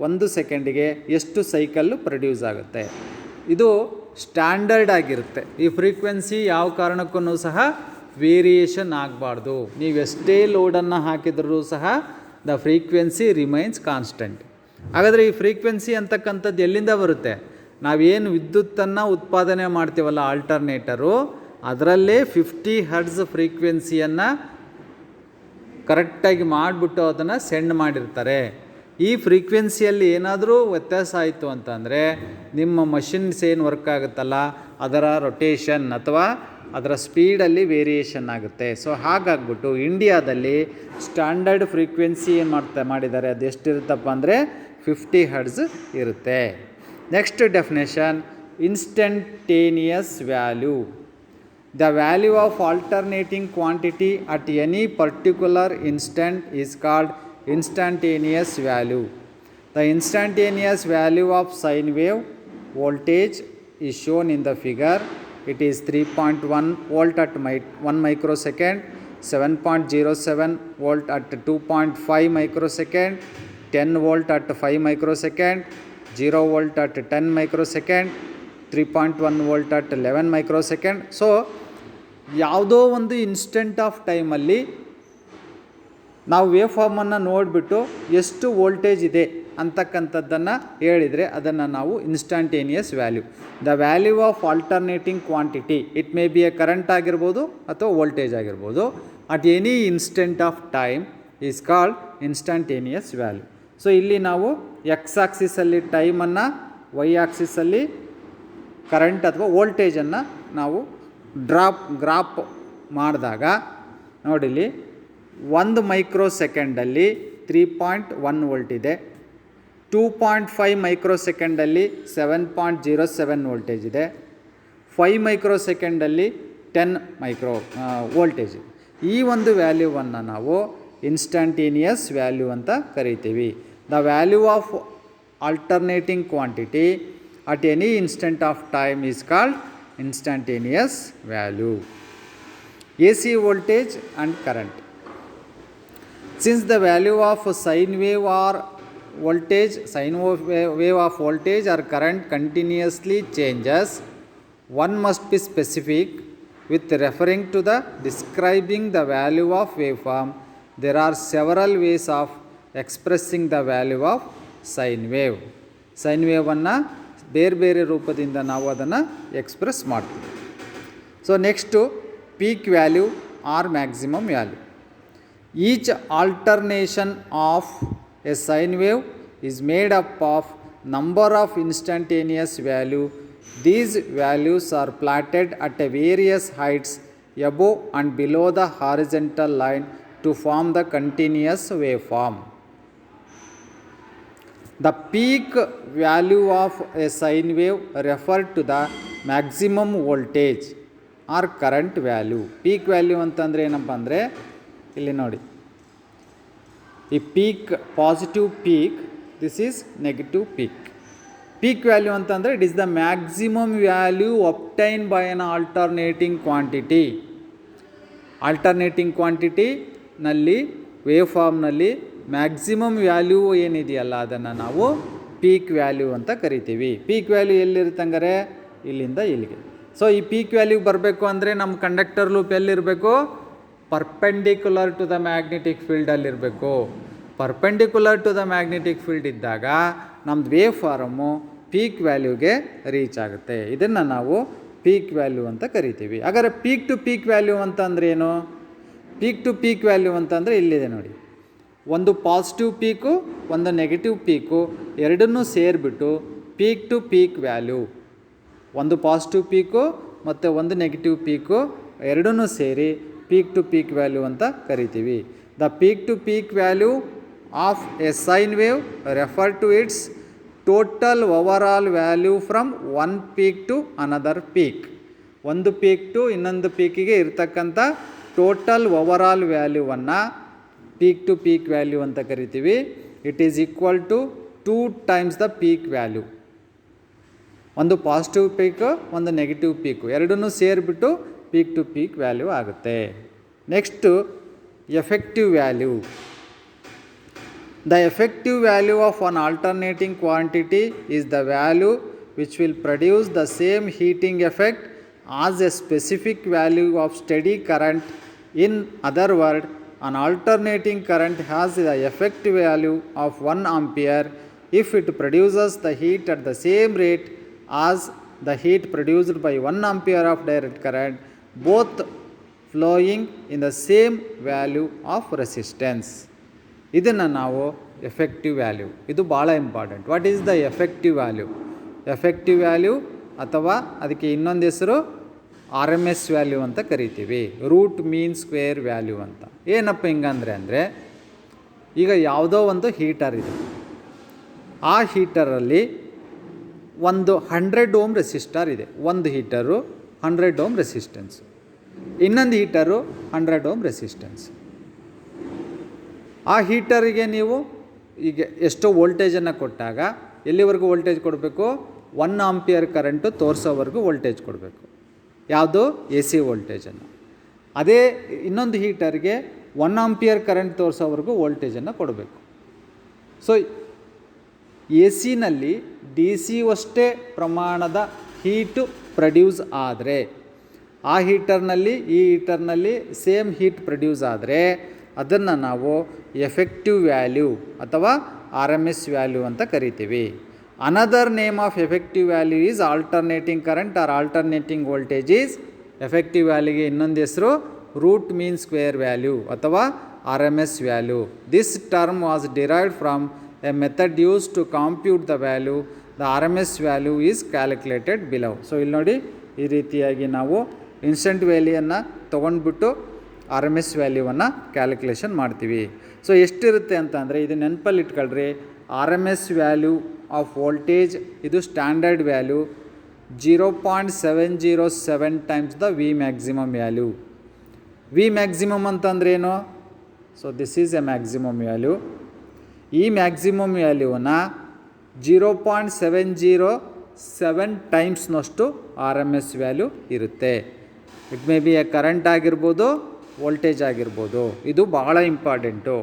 1 ಸೆಕೆಂಡಿಗೆ ಎಷ್ಟು ಸೈಕಲ್ಲು ಪ್ರೊಡ್ಯೂಸ್ ಆಗುತ್ತೆ. ಇದು ಸ್ಟ್ಯಾಂಡರ್ಡ್ ಆಗಿರುತ್ತೆ. ಈ ಫ್ರೀಕ್ವೆನ್ಸಿ ಯಾವ ಕಾರಣಕ್ಕೂ ಸಹ ವೇರಿಯೇಷನ್ ಆಗಬಾರ್ದು. ನೀವೆಷ್ಟೇ ಲೋಡನ್ನು ಹಾಕಿದರೂ ಸಹ ದ ಫ್ರೀಕ್ವೆನ್ಸಿ ರಿಮೈನ್ಸ್ ಕಾನ್ಸ್ಟೆಂಟ್. ಹಾಗಾದರೆ ಈ ಫ್ರೀಕ್ವೆನ್ಸಿ ಅಂತಕ್ಕಂಥದ್ದು ಎಲ್ಲಿಂದ ಬರುತ್ತೆ? ನಾವೇನು ವಿದ್ಯುತ್ತನ್ನು ಉತ್ಪಾದನೆ ಮಾಡ್ತೀವಲ್ಲ ಆಲ್ಟರ್ನೇಟರು, ಅದರಲ್ಲೇ 50 ಹರ್ಟ್ಜ್ ಫ್ರೀಕ್ವೆನ್ಸಿಯನ್ನು ಕರೆಕ್ಟಾಗಿ ಮಾಡಿಬಿಟ್ಟು ಅದನ್ನು ಸೆಂಡ್ ಮಾಡಿರ್ತಾರೆ. ಈ ಫ್ರೀಕ್ವೆನ್ಸಿಯಲ್ಲಿ ಏನಾದರೂ ವ್ಯತ್ಯಾಸ ಆಯಿತು ಅಂತಂದರೆ ನಿಮ್ಮ ಮಷಿನ್ಸ್ ಏನು ವರ್ಕ್ ಆಗುತ್ತಲ್ಲ ಅದರ ರೊಟೇಷನ್ ಅಥವಾ ಅದರ ಸ್ಪೀಡಲ್ಲಿ ವೇರಿಯೇಷನ್ ಆಗುತ್ತೆ. ಸೊ ಹಾಗಾಗ್ಬಿಟ್ಟು ಇಂಡಿಯಾದಲ್ಲಿ ಸ್ಟ್ಯಾಂಡರ್ಡ್ ಫ್ರೀಕ್ವೆನ್ಸಿ ಏನು ಮಾಡಿದ್ದಾರೆ, ಅದು ಎಷ್ಟಿರುತ್ತಪ್ಪ ಅಂದರೆ 50 ಹರ್ಟ್ಜ್ ಇರುತ್ತೆ. Next definition, instantaneous value. The value of alternating quantity at any particular instant is called instantaneous value. The instantaneous value of sine wave voltage is shown in the figure. It is 3.1 volt at 1 microsecond, 7.07 volt at 2.5 microsecond, 10 volt at 5 microsecond, 0 volt at 10 microsecond, 3.1 volt at 11 microsecond. So ಯಾವುದೋ ಒಂದು ಇನ್ಸ್ಟೆಂಟ್ ಆಫ್ ಟೈಮಲ್ಲಿ ನಾವು ವೇವ್ ಫಾರ್ಮನ್ನು ನೋಡಿಬಿಟ್ಟು ಎಷ್ಟು ವೋಲ್ಟೇಜ್ ಇದೆ ಅಂತಕ್ಕಂಥದ್ದನ್ನು ಹೇಳಿದರೆ ಅದನ್ನು ನಾವು instantaneous value. The value of alternating quantity, it may be a current ಆಗಿರ್ಬೋದು ಅಥವಾ ವೋಲ್ಟೇಜ್ ಆಗಿರ್ಬೋದು, at any instant of time is called instantaneous value. So ಇಲ್ಲಿ ನಾವು ಎಕ್ಸ್ ಆಕ್ಸಿಸಲ್ಲಿ ಟೈಮನ್ನು, ವೈ ಆಕ್ಸಿಸಲ್ಲಿ ಕರೆಂಟ್ ಅಥವಾ ವೋಲ್ಟೇಜನ್ನು ನಾವು ಗ್ರಾಫ್ ಮಾಡಿದಾಗ ನೋಡಿಲಿ 1 ಮೈಕ್ರೋ ಸೆಕೆಂಡಲ್ಲಿ 3.1 ವೋಲ್ಟ್ ಇದೆ, 2.5 ಮೈಕ್ರೋ ಸೆಕೆಂಡಲ್ಲಿ 7.07 ವೋಲ್ಟೇಜ್ ಇದೆ, 5 ಮೈಕ್ರೋ ಸೆಕೆಂಡಲ್ಲಿ 10 ಮೈಕ್ರೋ ವೋಲ್ಟೇಜ್. ಈ ಒಂದು ವ್ಯಾಲ್ಯೂವನ್ನು ನಾವು ಇನ್ಸ್ಟಂಟೇನಿಯಸ್ ವ್ಯಾಲ್ಯೂ ಅಂತ ಕರಿತೀವಿ. The value of alternating quantity at any instant of time is called instantaneous value. AC voltage and current. Since the value of sine wave or voltage, wave of voltage or current continuously changes, one must be specific with referring to the describing the value of waveform. There are several ways of expressing the value of sine wave. Sine wave ಅನ್ನು ಬೇರೆ ಬೇರೆ ರೂಪದಿಂದ ನಾವು ಅದನ್ನು ಎಕ್ಸ್ಪ್ರೆಸ್ ಮಾಡ್ತೀವಿ. So next peak value or maximum value. Each alternation of a sine wave is made up of number of instantaneous value. These values are plotted at a various heights above and below the horizontal line to form the continuous waveform. The peak value of a sine wave refer to the maximum voltage or current value. Peak value ಅಂತಂದರೆ ಏನಪ್ಪ ಅಂದರೆ ಇಲ್ಲಿ ನೋಡಿ, ಈ peak positive peak, this is negative peak. Peak value ಅಂತಂದರೆ it is the maximum value obtain by an alternating quantity. Alternating ಕ್ವಾಂಟಿಟಿನಲ್ಲಿ ವೇವ್ ಫಾರ್ಮ್ನಲ್ಲಿ ಮ್ಯಾಕ್ಸಿಮಮ್ ವ್ಯಾಲ್ಯೂ ಏನಿದೆಯಲ್ಲ ಅದನ್ನು ನಾವು ಪೀಕ್ ವ್ಯಾಲ್ಯೂ ಅಂತ ಕರಿತೀವಿ. ಪೀಕ್ ವ್ಯಾಲ್ಯೂ ಎಲ್ಲಿರುತ್ತಂಗಾರೆ ಇಲ್ಲಿಂದ ಇಲ್ಲಿಗೆ. ಸೊ ಈ ಪೀಕ್ ವ್ಯಾಲ್ಯೂ ಬರಬೇಕು ಅಂದರೆ ನಮ್ಮ ಕಂಡಕ್ಟರ್ ಲೂಪ್ ಎಲ್ಲಿರಬೇಕು? ಪರ್ಪೆಂಡಿಕ್ಯುಲರ್ ಟು ದ ಮ್ಯಾಗ್ನೆಟಿಕ್ ಫೀಲ್ಡಲ್ಲಿರಬೇಕು. Perpendicular to the magnetic field ಇದ್ದಾಗ ನಮ್ಮದು ವೇವ್ ಫಾರಮು ಪೀಕ್ ವ್ಯಾಲ್ಯೂಗೆ ರೀಚ್ ಆಗುತ್ತೆ. ಇದನ್ನು ನಾವು ಪೀಕ್ ವ್ಯಾಲ್ಯೂ ಅಂತ ಕರಿತೀವಿ. ಹಾಗಾದರೆ ಪೀಕ್ ಟು ಪೀಕ್ ವ್ಯಾಲ್ಯೂ ಅಂತಂದ್ರೆ ಏನು? ಪೀಕ್ ಟು ಪೀಕ್ ವ್ಯಾಲ್ಯೂ ಅಂತಂದರೆ ಇಲ್ಲಿದೆ ನೋಡಿ, ಒಂದು ಪಾಸಿಟಿವ್ ಪೀಕು ಒಂದು ನೆಗೆಟಿವ್ ಪೀಕು ಎರಡನ್ನೂ ಸೇರಿಬಿಟ್ಟು ಪೀಕ್ ಟು ಪೀಕ್ ವ್ಯಾಲ್ಯೂ. ಒಂದು ಪಾಸಿಟಿವ್ ಪೀಕು ಮತ್ತು ಒಂದು ನೆಗೆಟಿವ್ ಪೀಕು ಎರಡನ್ನೂ ಸೇರಿ ಪೀಕ್ ಟು ಪೀಕ್ ವ್ಯಾಲ್ಯೂ ಅಂತ ಕರಿತೀವಿ. The peak to peak value of a sine wave refer to its total overall value from one peak to another peak. ಒಂದು ಪೀಕ್ ಟು ಇನ್ನೊಂದು ಪೀಕಿಗೆ ಇರ್ತಕ್ಕಂಥ ಟೋಟಲ್ ಓವರಾಲ್ ವ್ಯಾಲ್ಯೂವನ್ನು ಪೀಕ್ ಟು ಪೀಕ್ ವ್ಯಾಲ್ಯೂ ಅಂತ ಕರಿತೀವಿ. It is equal to 2 times the peak value. ಒಂದು ಪಾಸಿಟಿವ್ ಪೀಕು ಒಂದು ನೆಗೆಟಿವ್ ಪೀಕು ಎರಡನ್ನೂ ಸೇರಿಬಿಟ್ಟು ಪೀಕ್ ಟು ಪೀಕ್ ವ್ಯಾಲ್ಯೂ ಆಗುತ್ತೆ. Next effective value. The effective value of one alternating quantity is the value which will produce the same heating effect as A specific value of study current. In other word, an alternating current has the effective value of 1 ampere if it produces the heat at the same rate as the heat produced by 1 ampere of direct current, both flowing in the same value of resistance. ಇದನ್ನು ನಾವು ಎಫೆಕ್ಟಿವ್ ವ್ಯಾಲ್ಯೂ, ಇದು ಭಾಳ important. What is the effective value? Effective value ಅಥವಾ ಅದಕ್ಕೆ ಇನ್ನೊಂದು ಹೆಸರು ಆರ್ ಎಮ್ ಎಸ್ ವ್ಯಾಲ್ಯೂ ಅಂತ ಕರಿತೀವಿ, ರೂಟ್ ಮೀನ್ ಸ್ಕ್ವೇರ್ ವ್ಯಾಲ್ಯೂ ಅಂತ. ಏನಪ್ಪ ಹಿಂಗಂದರೆ ಈಗ ಯಾವುದೋ ಒಂದು ಹೀಟರ್ ಇದೆ, ಆ ಹೀಟರಲ್ಲಿ ಒಂದು 100 ಓಮ್ ರೆಸಿಸ್ಟರ್ ಇದೆ. ಒಂದು ಹೀಟರು 100 ಓಮ್ ರೆಸಿಸ್ಟೆನ್ಸ್, ಇನ್ನೊಂದು ಹೀಟರು 100 ಓಮ್ ರೆಸಿಸ್ಟೆನ್ಸ್. ಆ ಹೀಟರಿಗೆ ನೀವು ಈಗ ಎಷ್ಟೋ ವೋಲ್ಟೇಜನ್ನು ಕೊಟ್ಟಾಗ ಎಲ್ಲಿವರೆಗೂ ವೋಲ್ಟೇಜ್ ಕೊಡಬೇಕು? 1 ಆಂಪಿಯರ್ ಕರೆಂಟು ತೋರಿಸೋವರೆಗೂ ವೋಲ್ಟೇಜ್ ಕೊಡಬೇಕು. ಯಾವುದು? ಎ ಸಿ ವೋಲ್ಟೇಜನ್ನು. ಅದೇ ಇನ್ನೊಂದು ಹೀಟರ್ಗೆ 1 ಆಂಪಿಯರ್ ಕರೆಂಟ್ ತೋರಿಸೋವರೆಗೂ ವೋಲ್ಟೇಜನ್ನು ಕೊಡಬೇಕು. ಸೊ ಎ ಸಿನಲ್ಲಿ ಡಿ ಸಿ ಅಷ್ಟೇ ಪ್ರಮಾಣದ ಹೀಟು ಪ್ರೊಡ್ಯೂಸ್ ಆದರೆ, ಆ ಹೀಟರ್ನಲ್ಲಿ ಈ ಹೀಟರ್ನಲ್ಲಿ ಸೇಮ್ ಹೀಟ್ ಪ್ರೊಡ್ಯೂಸ್ ಆದರೆ ಅದನ್ನು ನಾವು ಎಫೆಕ್ಟಿವ್ ವ್ಯಾಲ್ಯೂ ಅಥವಾ ಆರ್ ಎಮ್ ಎಸ್ ವ್ಯಾಲ್ಯೂ ಅಂತ ಕರಿತೀವಿ. Another name of effective value is alternating current or alternating voltage is. Effective ವ್ಯಾಲ್ಯೂಗೆ ಇನ್ನೊಂದು ಹೆಸರು ರೂಟ್ ಮೀನ್ ಸ್ಕ್ವೇರ್ ವ್ಯಾಲ್ಯೂ ಅಥವಾ R M S value. This term was derived from a method use to compute the value. The R M S value is calculated below. So ಇಲ್ಲಿ ನೋಡಿ, ಈ ರೀತಿಯಾಗಿ ನಾವು ಇನ್ಸ್ಟೆಂಟ್ ವ್ಯಾಲ್ಯೂಯನ್ನು ತೊಗೊಂಡ್ಬಿಟ್ಟು ಆರ್ ಎಮ್ ಎಸ್ ವ್ಯಾಲ್ಯೂವನ್ನು ಕ್ಯಾಲ್ಕುಲೇಷನ್ ಮಾಡ್ತೀವಿ. ಸೊ ಎಷ್ಟಿರುತ್ತೆ ಅಂತ ಅಂದರೆ ಇದು ನೆನಪಲ್ಲಿ ಇಟ್ಕೊಳ್ರಿ. R M S value of voltage ಇದು standard value 0.707 times the V maximum value. V maximum ಅಂತಂದ್ರೇನು? So this is a maximum value. ಈ ಮ್ಯಾಕ್ಸಿಮಮ್ ವ್ಯಾಲ್ಯೂವನ್ನು 0.707 ಟೈಮ್ಸ್ನಷ್ಟು ಆರ್ ಎಮ್ ಎಸ್ ವ್ಯಾಲ್ಯೂ ಇರುತ್ತೆ. It may be a current ಆಗಿರ್ಬೋದು, ವೋಲ್ಟೇಜ್ ಆಗಿರ್ಬೋದು. ಇದು ಭಾಳ ಇಂಪಾರ್ಟೆಂಟು.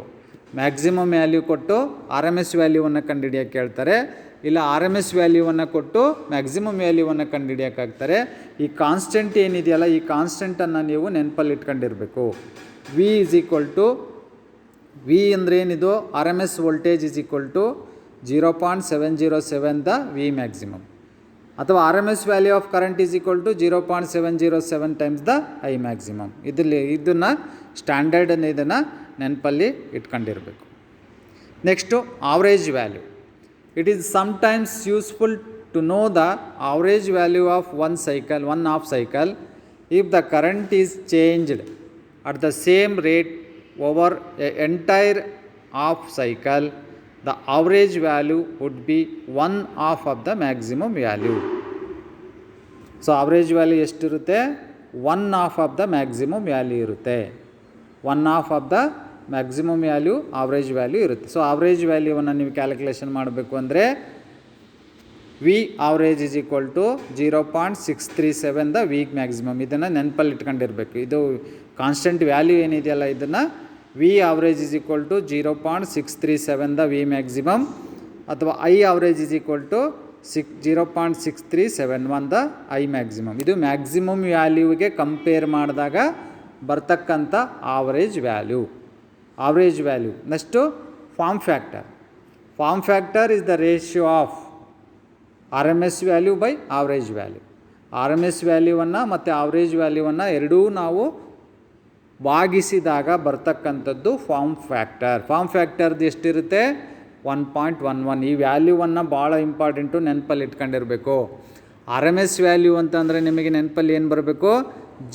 ಮ್ಯಾಕ್ಸಿಮಮ್ ವ್ಯಾಲ್ಯೂ ಕೊಟ್ಟು ಆರ್ ಎಮ್ ಎಸ್ ವ್ಯಾಲ್ಯೂವನ್ನು ಕಂಡುಹಿಡಿಯೋಕ್ಕೆ ಕೇಳ್ತಾರೆ, ಇಲ್ಲ ಆರ್ ಎಮ್ ಎಸ್ ವ್ಯಾಲ್ಯೂವನ್ನು ಕೊಟ್ಟು ಮ್ಯಾಕ್ಸಿಮಮ್ ವ್ಯಾಲ್ಯೂವನ್ನು ಕಂಡುಹಿಡಿಯೋಕ್ಕಾಗ್ತಾರೆ. ಈ ಕಾನ್ಸ್ಟೆಂಟ್ ಏನಿದೆಯಲ್ಲ, ಈ ಕಾನ್ಸ್ಟೆಂಟನ್ನು ನೀವು ನೆನಪಲ್ಲಿ ಇಟ್ಕೊಂಡಿರಬೇಕು. V is equal to, V ಅಂದರೆ ಏನಿದು, R M S voltage is equal to 0.707 the V maximum, ಅಥವಾ R M S value of current is equal to 0.707 times the I maximum. ಇದನ್ನು ಸ್ಟ್ಯಾಂಡರ್ಡ್ ಇದನ್ನು ನೆನಪಲ್ಲಿ ಇಟ್ಕೊಂಡಿರಬೇಕು. Next average value. It is sometimes useful to know the average value of one half cycle if the current is changed at the same rate over A entire half cycle. The average value would be 1/2 of the maximum value. So average value ಎಷ್ಟಿರುತ್ತೆ, 1/2 of the maximum value ಇರುತ್ತೆ. 1/2 of the maximum value average value ಇರುತ್ತೆ. ಸೊ average ವ್ಯಾಲ್ಯೂವನ್ನು ನೀವು ಕ್ಯಾಲ್ಕುಲೇಷನ್ ಮಾಡಬೇಕು ಅಂದರೆ V average is equal to 0.637 the weak maximum. ಇದನ್ನು ನೆನಪಲ್ಲಿ ಇಟ್ಕೊಂಡಿರಬೇಕು. ಇದು ಕಾನ್ಸ್ಟೆಂಟ್ ವ್ಯಾಲ್ಯೂ ಏನಿದೆಯಲ್ಲ, ಇದನ್ನು V average is equal to 0.637 the V maximum, ಅಥವಾ I average is equal to 0.6371 the I maximum. ಇದು ಮ್ಯಾಕ್ಸಿಮಮ್ ವ್ಯಾಲ್ಯೂಗೆ ಕಂಪೇರ್ ಮಾಡಿದಾಗ ಬರ್ತಕ್ಕಂಥ average value. Next form factor. Form factor is the ratio of R M S value by average value. R M S ವ್ಯಾಲ್ಯೂವನ್ನು ಮತ್ತು ಆವ್ರೇಜ್ ವ್ಯಾಲ್ಯೂವನ್ನು ಎರಡೂ ನಾವು ಭಾಗಿಸಿದಾಗ ಬರ್ತಕ್ಕಂಥದ್ದು ಫಾರ್ಮ್ ಫ್ಯಾಕ್ಟರ್. ಫಾರ್ಮ್ ಫ್ಯಾಕ್ಟರ್ದು ಎಷ್ಟಿರುತ್ತೆ, 1.11. ಈ ವ್ಯಾಲ್ಯೂವನ್ನು ಭಾಳ ಇಂಪಾರ್ಟೆಂಟು, ನೆನಪಲ್ಲಿ ಇಟ್ಕೊಂಡಿರಬೇಕು. ಆರ್ ಎಮ್ ಎಸ್ ವ್ಯಾಲ್ಯೂ ಅಂತಂದರೆ ನಿಮಗೆ ನೆನಪಲ್ಲಿ ಏನು ಬರಬೇಕು,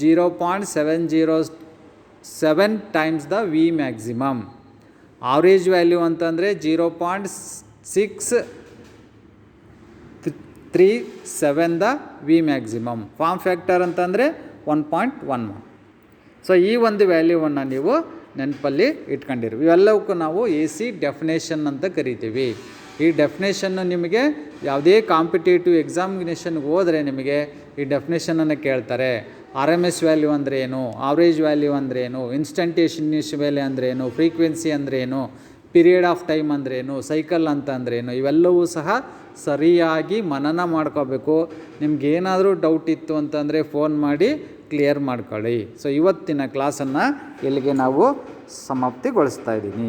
0.707 times the V maximum. Average value ಅಂತಂದರೆ 0.637 the V maximum. Form factor ಅಂತಂದರೆ 1.11. ಸೊ ಈ ಒಂದು ವ್ಯಾಲ್ಯೂವನ್ನು ನೀವು ನೆನಪಲ್ಲಿ ಇಟ್ಕೊಂಡಿರಿ. ಇವೆಲ್ಲವಕ್ಕೂ ನಾವು AC ಡೆಫಿನೇಷನ್ ಅಂತ ಕರಿತೀವಿ. ಈ ಡೆಫಿನೇಷನ್ನು ನಿಮಗೆ ಯಾವುದೇ ಕಾಂಪಿಟೇಟಿವ್ ಎಕ್ಸಾಮಿನೇಷನ್ಗೆ ಹೋದರೆ ನಿಮಗೆ ಈ ಡೆಫಿನೇಷನನ್ನು ಕೇಳ್ತಾರೆ. ಆರ್ ಎಮ್ ಎಸ್ ವ್ಯಾಲ್ಯೂ ಅಂದರೆ ಏನು, ಆವ್ರೇಜ್ ವ್ಯಾಲ್ಯೂ ಅಂದರೆ ಏನು, ಇನ್ಸ್ಟಂಟೇನಿಯಸ್ ವ್ಯಾಲ್ಯೂ ಅಂದರೆ ಏನು, ಫ್ರೀಕ್ವೆನ್ಸಿ ಅಂದರೆ ಏನು, ಪೀರಿಯಡ್ ಆಫ್ ಟೈಮ್ ಅಂದರೆ ಏನು, ಸೈಕಲ್ ಅಂತ ಅಂದರೆ ಏನು, ಇವೆಲ್ಲವೂ ಸಹ ಸರಿಯಾಗಿ ಮನನ ಮಾಡ್ಕೋಬೇಕು. ನಿಮ್ಗೇನಾದರೂ ಡೌಟ್ ಇತ್ತು ಅಂತಂದರೆ ಫೋನ್ ಮಾಡಿ ಕ್ಲಿಯರ್ ಮಾಡ್ಕೊಳ್ಳಿ. ಸೊ ಇವತ್ತಿನ ಕ್ಲಾಸನ್ನು ಇಲ್ಲಿಗೆ ನಾವು ಸಮಾಪ್ತಿಗೊಳಿಸ್ತಾ ಇದ್ದೀನಿ.